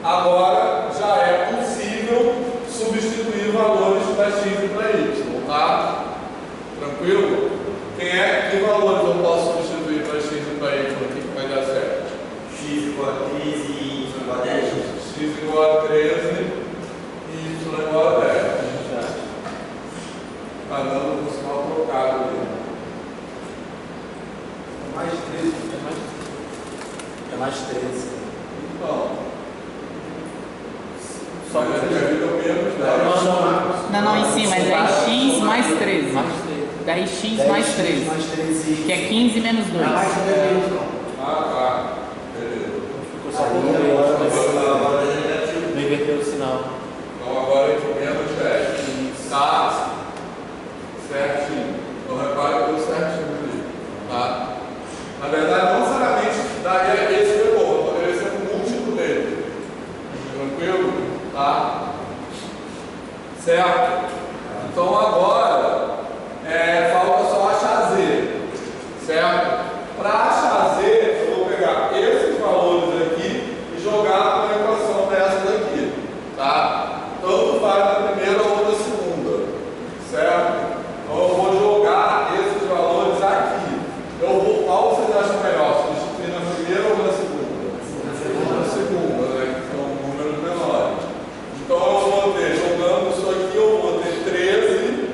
Speaker 1: agora já é possível substituir valores para x e para y, tá? Tranquilo? Que valores eu posso substituir para x e para y aqui que vai dar certo?
Speaker 3: X igual a 13 e y igual a 10.
Speaker 1: X igual a 13 e y igual a 10. Está dando um sinal trocado ali.
Speaker 2: Mais 13. É mais 13.
Speaker 1: Então,
Speaker 4: Só
Speaker 1: mas
Speaker 4: que
Speaker 1: aqui deu menos 10.
Speaker 6: Não, em cima é 10x mais 13.
Speaker 4: mais 3.
Speaker 6: 10x mais 13.
Speaker 2: Mais 13.
Speaker 6: Que é 15 menos 2.
Speaker 2: Não, mais 13 não.
Speaker 1: Ah, tá. Beleza.
Speaker 4: Ficou só
Speaker 2: Aí,
Speaker 4: com o
Speaker 2: agora
Speaker 4: mas
Speaker 3: Agora é negativo.
Speaker 4: não inverteu o sinal.
Speaker 1: Então agora é de menos 10. Tá? Certinho. Então repare que deu certinho ali. Tá? Na verdade, não necessariamente daria esse vetor, poderia ser um múltiplo dele. Tranquilo? Tá? Certo? Então agora falta só achar z. Certo? Para achar z, eu vou pegar esses valores aqui e jogar na equação dessa daqui. Tá? Tanto faz na primeira ou na segunda. Certo? Então eu vou jogar esses valores aqui. Qual vocês acham melhor? Substituir na primeira ou na segunda? Na segunda, né? Que são números menores. Então eu vou ter, jogando isso aqui, eu vou ter 13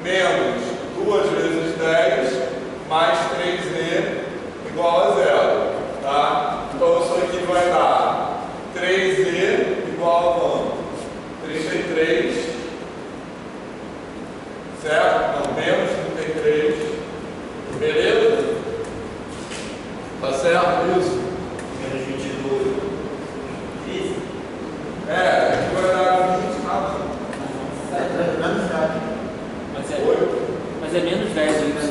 Speaker 1: menos 2 vezes 10 mais 3z igual a 0. Tá? Então isso aqui vai dar 3z igual a quanto? 33. Certo? Não, menos 33. Beleza? Tá certo isso?
Speaker 3: Menos 22. Isso.
Speaker 1: Aqui vai dar 20 nada.
Speaker 4: Mas é menos 10 aí, né?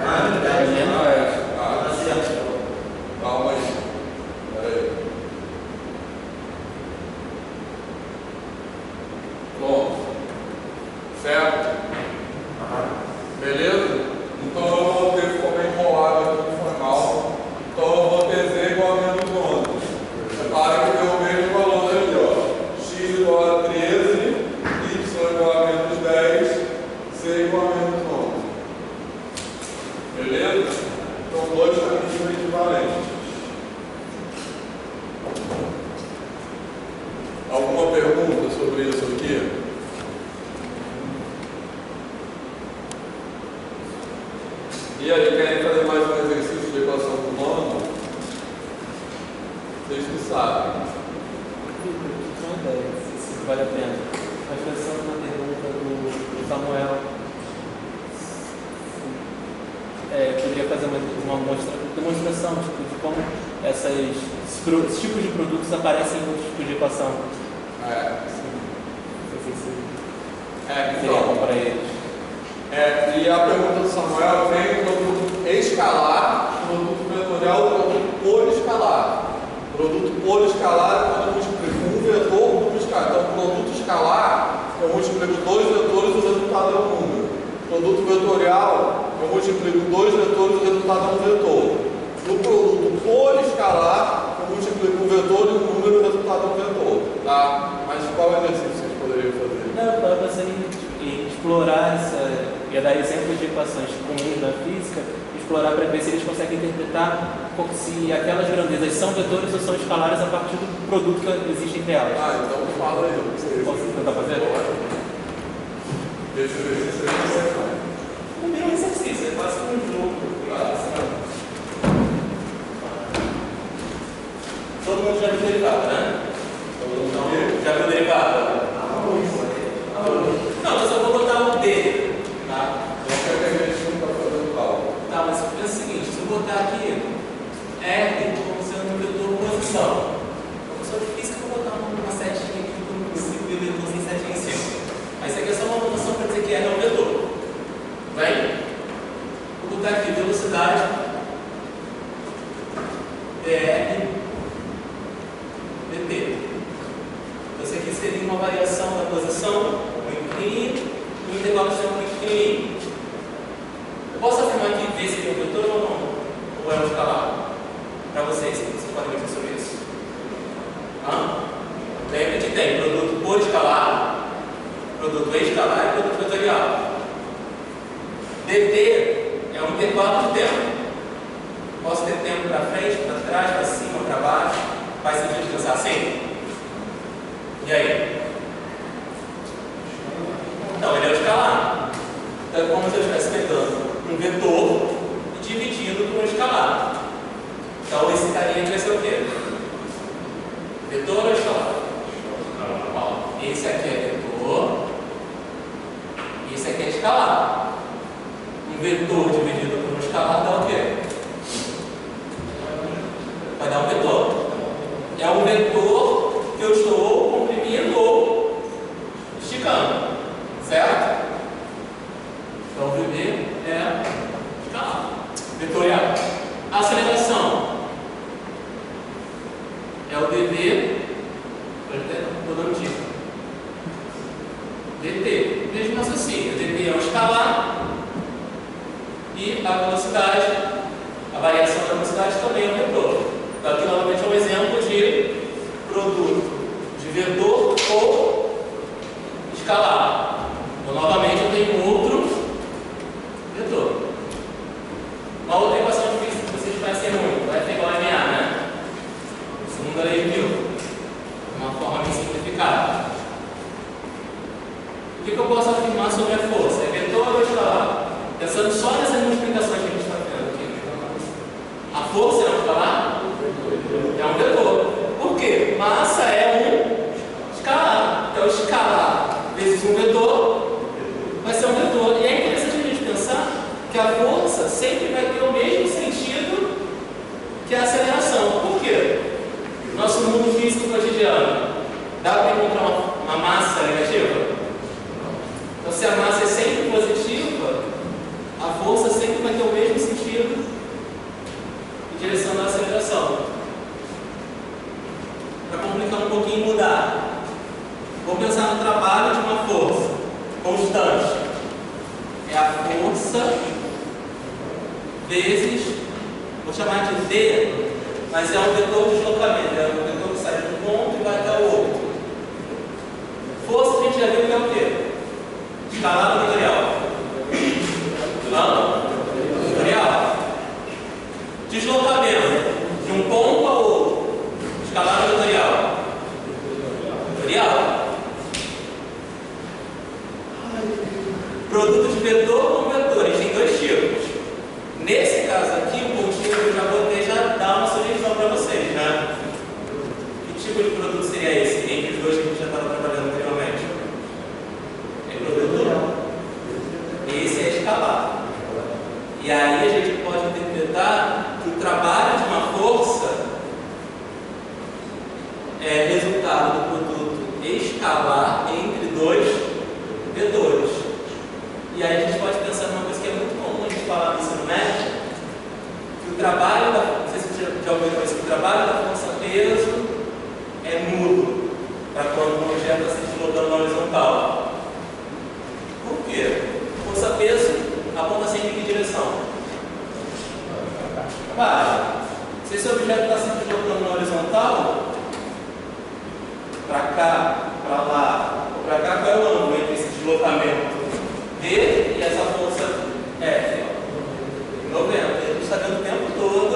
Speaker 3: Ah,
Speaker 4: É menos 10.
Speaker 3: tá certo.
Speaker 1: Calma aí. Pera aí. Bom. Certo? Beleza? Então eu vou ter, ficou meio enrolado aqui no formal. Então eu vou ter z igual a menos 11. Repara que deu o mesmo valor aqui, ó. X igual a 13, y igual a menos 10, z igual a menos 11. Beleza? Então dois caminhos equivalentes. Alguma pergunta sobre isso aqui? E aí, querem fazer mais um exercício de equação do nono? Vocês que sabem.
Speaker 4: Só uma ideia, se vale a pena. Mas pensando na pergunta do Samuel, poderia fazer uma demonstração de como esses tipos de produtos aparecem em outros tipos de equação. Seria bom para eles.
Speaker 1: E a pergunta do Samuel vem produto escalar, produto vetorial, produto poliscalar. Produto poliscalar é quando eu multiplico um vetor por um escalar. Então, produto escalar, eu multiplico dois vetores e o resultado é um número. Produto vetorial, eu multiplico dois vetores e o resultado é um vetor. No produto poliscalar, eu multiplico um vetor e um número e o resultado é um vetor. Tá? Mas qual exercício vocês poderiam fazer?
Speaker 4: Não, eu estava pensando em explorar ia dar exemplos de equações comuns da física, explorar para ver se eles conseguem interpretar se aquelas grandezas são vetores ou são escalares a partir do produto que existe entre elas.
Speaker 1: Então fala aí.
Speaker 4: Posso tentar fazer?
Speaker 1: Esse exercício aí você faz.
Speaker 4: O meu exercício é quase um jogo. Todo mundo já viu derivada, né? Então, já viu derivada? Não, mas eu vou botar um D. Tá? Tá, mas pensa o seguinte, se eu botar aqui R como sendo um vetor posição. A pessoa de física eu vou botar uma setinha aqui para não consigo ver vetor sem setinha em cima. Mas isso aqui é só uma notação para dizer que R é um vetor. Vem? Vou botar aqui velocidade basicamente vai ser o quê? Vetor ou escalar? Esse aqui é vetor, e esse aqui é escalar. Um vetor dividido por um escalar dá o quê? Vai dar um vetor. É um vetor que eu estou comprimindo ou esticando, certo? Então, o VB é escalar. Vetorial. Aceleração é o dv, estou dando dica, dt, mesmo raciocínio. O dt é um escalar e a velocidade, a variação da velocidade também é um vetor. Então, aqui novamente é um exemplo de produto de vetor ou escalar. Então, novamente eu tenho um outro vetor. Uma outra equação de física que vocês conhecem muito, F igual a ma, né? Segunda lei de Newton. Uma forma bem simplificada. O que eu posso afirmar sobre a força? É vetor ou escalar? Pensando só nessas multiplicações que a gente está vendo aqui. A força é um escalar? É um vetor. Por quê? Massa é um escalar. Então, escalar vezes um vetor vai ser um vetor. E é interessante a gente pensar que a força sempre vai ter o mesmo sentido que a aceleração. Por quê? Nosso mundo físico cotidiano, dá para encontrar uma massa negativa? Então, se a massa é sempre positiva, a força sempre vai ter o mesmo sentido em direção da aceleração. Para complicar um pouquinho e mudar, vamos pensar no trabalho de uma força constante. É a força vezes, vou chamar de D, mas é um vetor de deslocamento, é um vetor que sai de um ponto e vai até o outro. Força a gente já viu que é o quê? Escalar ou vetorial? Não? Vetorial. Deslocamento de um ponto ao outro. Escalar ou vetorial? Vetorial. Produto de vetor com vetores, tem dois tipos. Nesse caso aqui, o pontinho que eu já botei já dá uma sugestão para vocês, né? Que tipo de produto seria esse? Entre os dois que a gente já estava trabalhando anteriormente. É produto? Esse é escalar. E aí a gente pode interpretar que o trabalho de uma força é resultado do produto escalar entre dois vetores. E aí a gente pode pensar numa coisa que é muito comum a gente falar no ensino médio, que o trabalho da, não sei se você já ouviu isso, o trabalho da força-peso é nulo para quando um objeto está se deslocando na horizontal. Por quê? Força-peso aponta sempre em que direção? Para. Se esse objeto está se deslocando na horizontal, para cá, para lá, ou para cá, qual é o ângulo entre esse deslocamento? D e essa força F. 90. A gente está vendo o tempo todo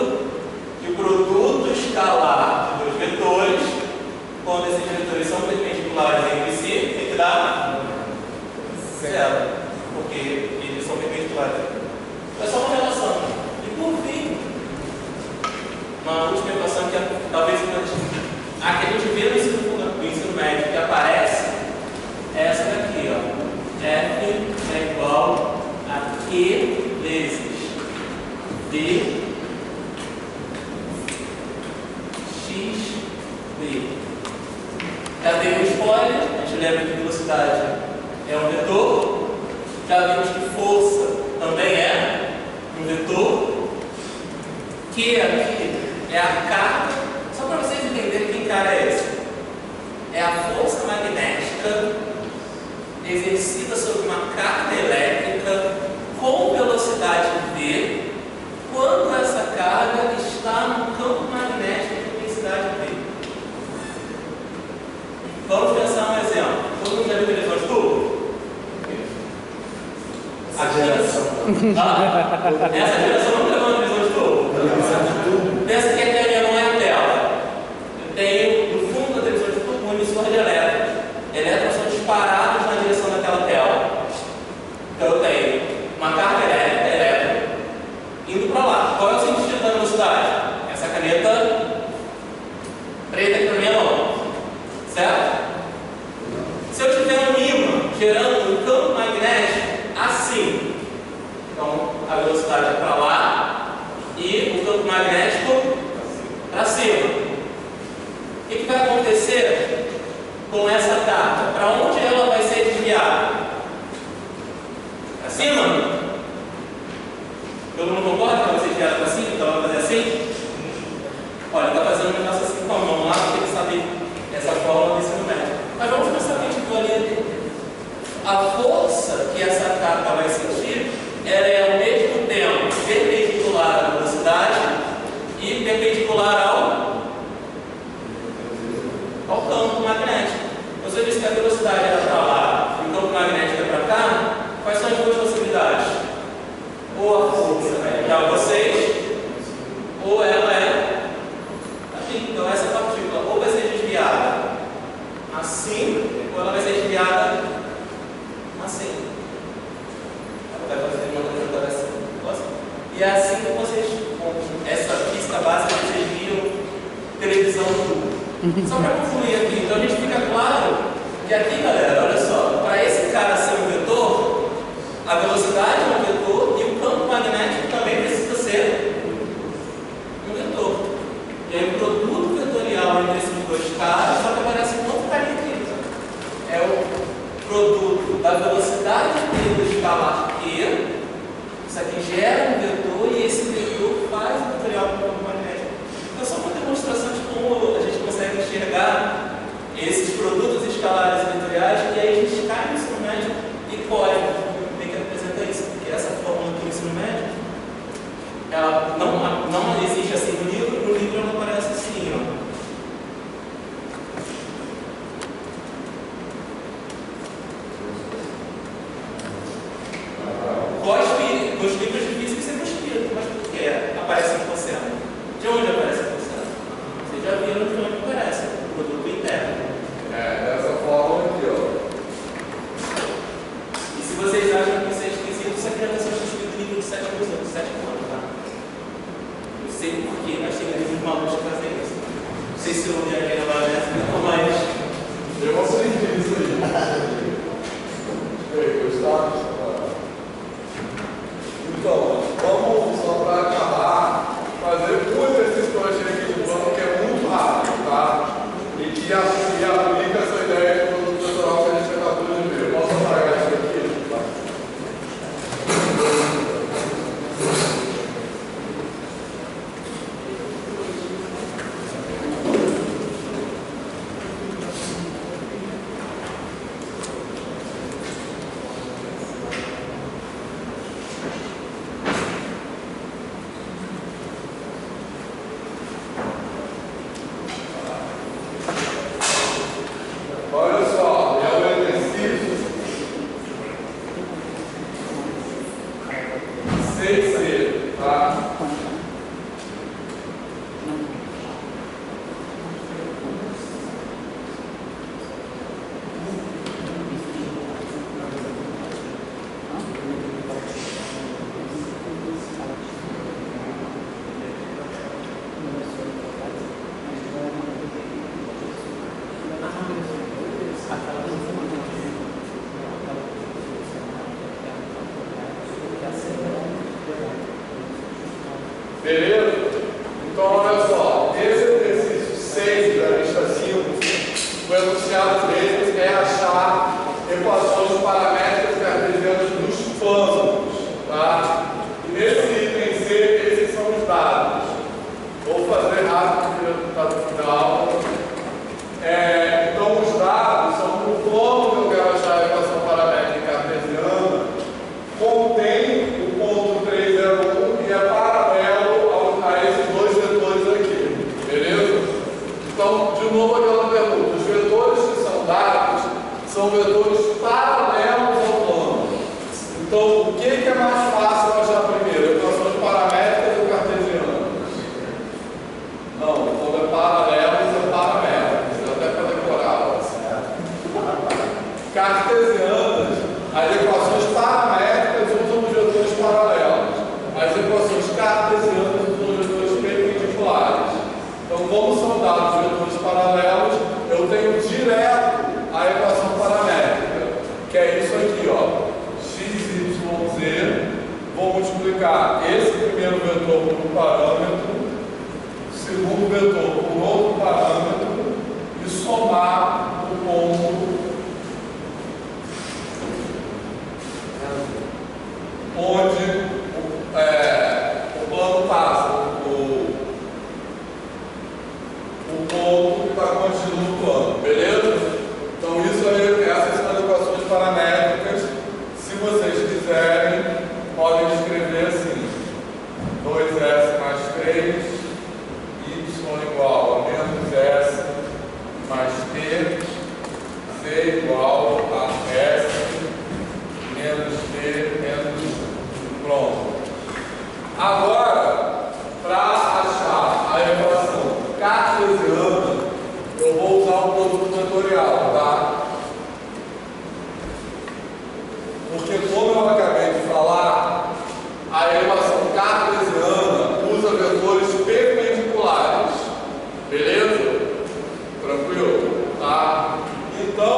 Speaker 4: que o produto escalar de dois vetores, quando esses vetores são perpendiculares entre si, tem que dar zero, porque eles são perpendiculares. É só uma relação. E por fim, uma última equação que é talvez a que a gente vê no ensino médio que aparece é essa daqui, ó. F é igual a Q vezes D XD. Já dei um spoiler, a gente lembra que velocidade é um vetor. Já vimos que força também é um vetor. Q aqui é a carga. Só para vocês entenderem que cara é esse. É a força magnética exercida sobre uma carga elétrica com velocidade v, quando essa carga está no campo magnético de intensidade v. Vamos pensar um exemplo. Todo mundo já viu televisão de tubo? Essa geração não levou uma televisão de tubo? Pensa que a minha mão é a tela. Eu tenho no fundo da televisão de tubo um emissor de elétrons. Elétrons são disparados na direção daquela tela. Então eu tenho uma carga elétrica indo para lá. Qual é o sentido da velocidade? Essa caneta campo magnético para cima. O que vai acontecer com essa carta? Para onde ela vai ser desviada? Para cima? Todo mundo concorda que ela vai ser desviada para cima? Então ela vai fazer assim? Olha, está fazendo um negócio assim com a mão lá, tem que saber essa fórmula do ensino médio. Mas vamos pensar que a gente vai ler. A força que essa carta vai sentir, ela é ao mesmo tempo perpendicular à velocidade e perpendicular ao campo magnético. Você disse que a velocidade era para lá e o campo magnético é para cá. Quais são as duas possibilidades? Ou a força é para vocês, ou ela é aqui. Então essa partícula ou vai ser desviada assim, ou ela vai ser desviada assim. Ela vai fazer uma trajetória assim. E é assim que vocês, com essa física básica, vocês viram televisão tudo. Só para concluir aqui, então a gente fica claro que aqui, galera, olha só, para esse cara ser um vetor, a velocidade é um vetor e o campo magnético também precisa ser um vetor. E aí o produto vetorial entre esses dois caras só que aparece um outro carinha aqui. É o produto da velocidade do escalar Q. Isso aqui gera um vetor e esse vetor faz o vetorial para o campo magnético. Então, só uma demonstração de como a gente consegue enxergar esses produtos escalares e vetoriais, e aí a gente cai no ensino médio e pode meio que apresentar isso, porque essa fórmula do ensino médio, ela não existe assim no livro ela aparece assim, ó. Nos livros de física isso é construído, mas por que aparece em cosseno? De onde aparece em cosseno? Vocês já viram de onde aparece, o produto interno.
Speaker 1: Dessa forma aqui, ó.
Speaker 4: E se vocês acham que isso é esquisito, isso aqui já está sendo construído no nível de 7 anos, tá? Não sei porquê, mas tem livros malucos que fazem isso. Não sei se eu ouvi aquele lá dentro, mas
Speaker 1: Eu vou sentir isso aí. Gostava? Então, vamos só para acabar, fazer um exercício que eu achei aqui de plano que é muito rápido, tá? E que aplica essa ideia de produto vetorial que a gente acabou de ver. Posso apagar isso aqui? Olha só, é o exercício 6C, tá? Beleza? Então, olha só, esse exercício 6 da lista 5, o enunciado deles é achar equações paramétricas cartesianas dos planos, tá? E nesse item C, esses são os dados. Vou fazer rápido, porque está no final. Então, os dados são o plano que eu quero achar a equação paramétrica cartesiana, contém o ponto 301 e é paralelo a esses dois vetores aqui, beleza? Então, de novo aquela pergunta, os vetores que são dados são vetores paralelos ao plano. Então, o que é mais fácil eu achar primeiro? Equações paramétricas ou cartesianas? Não, quando é paralelos é paramétricos, até para decorar, cartesianas, as equações paramétricas usam os vetores paralelos, as equações cartesianas usam os vetores perpendiculares. Então, como são dados vetores paralelos, eu tenho direto a equação paramétrica. vetor por um parâmetro, segundo vetor por outro parâmetro e somar o ponto onde o plano passa, o ponto que está contido no plano, beleza? Então isso aí, essas são as equações paramétricas. Se vocês quiserem, podem escrever assim: 2s mais 3, y igual a menos s mais t, c igual a s menos t menos 1. Pronto. Agora, para achar a equação cartesiana, eu vou usar o produto vetorial, tá? Porque, como eu acabei de falar, a equação cartesiana usa vetores perpendiculares. Beleza? Tranquilo? Tá? Então,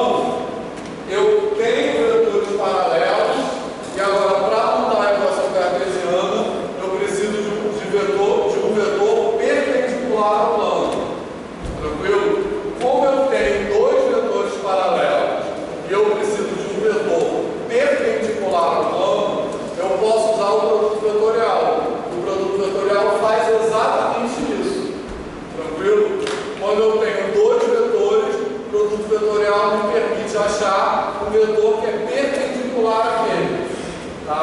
Speaker 1: eu tenho vetores paralelos e agora, para montar a equação cartesiana, eu preciso de um vetor perpendicular ao plano. Tranquilo? Como eu tenho dois vetores paralelos e eu preciso de um vetor perpendicular ao plano, eu posso usar o produto vetorial. O produto vetorial faz exatamente isso. Tranquilo? Quando eu tenho dois vetores, o produto vetorial me permite achar um vetor que é perpendicular àquele. Tá?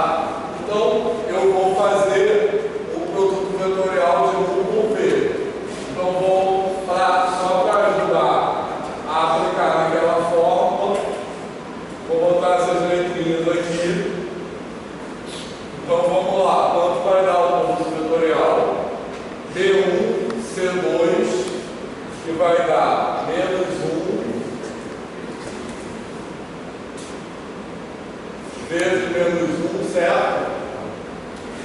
Speaker 1: Então, eu vou fazer o produto vetorial de número V. Então, só para ajudar a aplicar naquela fórmula, vou botar essas letrinhas aqui. Então, vamos lá. Quanto vai dar o produto vetorial? B1, C2, que vai dar menos 1 vezes menos 1, certo?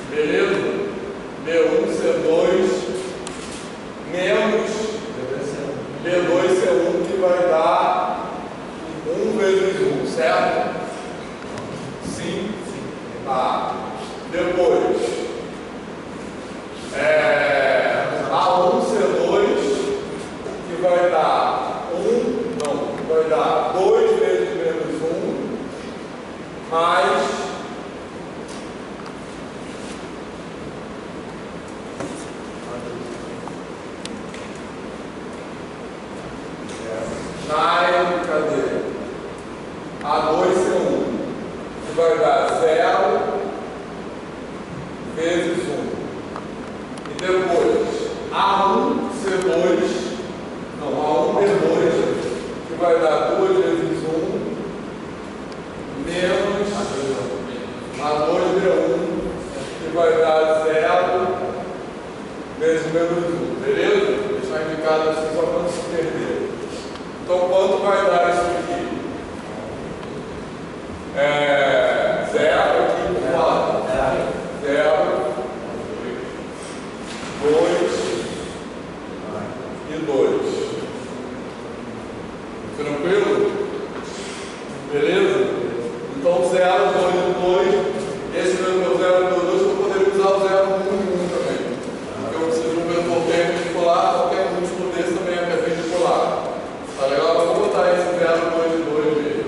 Speaker 1: Beleza? B1, C2 menos B2, C1, que vai dar 1 vezes 1, certo? Sim? Tá. Depois, A1, C2, que vai dar 2 vezes menos 1, mais cadê? A2C1, que vai dar 0 vezes 1. E depois, A1B2, que vai dar 2 vezes 1, menos A2B1, que vai dar 0 vezes menos 1. Beleza? Vou deixar indicado assim só para não se perder. Então, quanto vai dar isso aqui? 0 aqui por lado. 0, 2 e 2. Tranquilo? Beleza? Então, 0, 2 e 2. Esse meu 0, 2, eu poderia usar o 0, 1 e 1 também. Porque eu preciso de um vetor perpendicular, qualquer múltiplo desse também é perpendicular. Tá legal? Eu vou botar esse 0, 2 e 2 mesmo.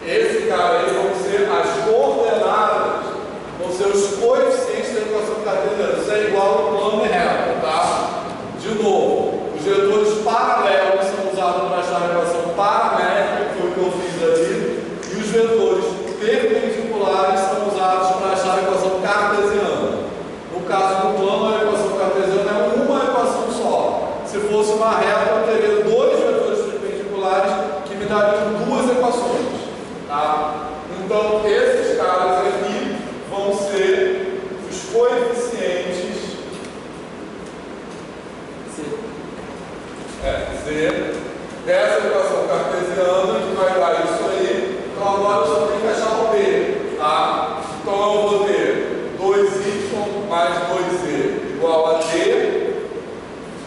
Speaker 1: Esse cara aí vão ser as coordenadas, vão ser os coeficientes da equação cartesiana. Isso é igual ao plano e reto, tá? De novo, os vetores paralelos são usados para achar a equação paramétrica, que foi o que eu fiz ali, e os vetores perpendiculares são usados para achar a equação cartesiana. No caso do plano, a equação cartesiana é uma equação só. Se fosse uma reta, eu teria dois vetores perpendiculares que me dariam duas equações. Tá? Então, esses caras aqui vão ser os coeficientes Z dessa equação cartesiana, que vai dar isso aí. Então, agora eu só tenho que achar o B. Tá? Então, eu vou ter 2y mais 2z igual a D.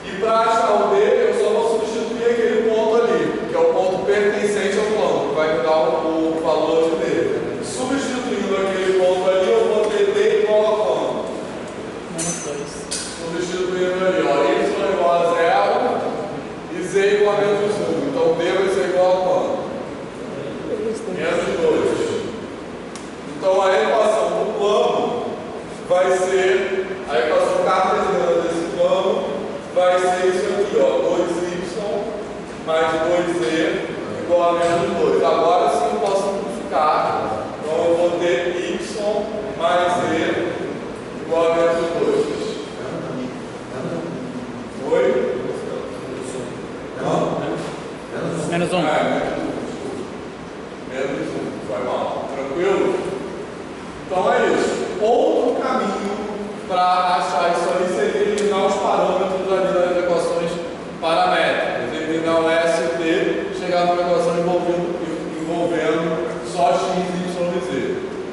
Speaker 1: E para achar o D, eu só vou substituir aquele ponto ali, que é o ponto pertencente ao plano, que vai me dar o valor de D. Substituindo aquele ponto ali, eu vou ter D igual a quanto?
Speaker 6: Menos 2.
Speaker 1: vai ser isso aqui, ó, 2y mais 2e igual a menos 2. Agora sim eu posso simplificar. Então eu vou ter y mais e igual a menos 2. Oi? Não?
Speaker 6: Menos 1.
Speaker 1: Menos 1, vai mal. Tranquilo? Então é isso. Outro caminho para achar isso ali seria eliminar os parâmetros ali das equações paramétricas. Eliminar o ST, chegar numa equação envolvendo só x, y e z.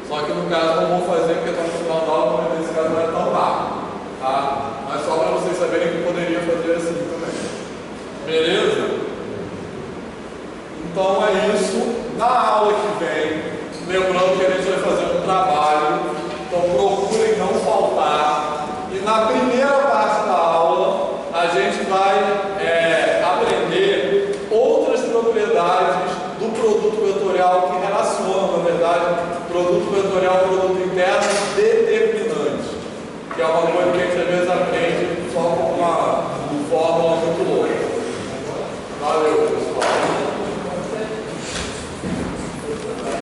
Speaker 1: Só que no caso não vou fazer porque está no final da aula, mas nesse caso não é tão rápido. Tá? Mas só para vocês saberem que eu poderia fazer assim também. Beleza? Então é isso. Na aula que vem, lembrando que a gente vai fazer um trabalho, então procurem não faltar. E na primeira parte da aula, a gente vai aprender outras propriedades do produto vetorial que relacionam, na verdade, produto vetorial, produto interno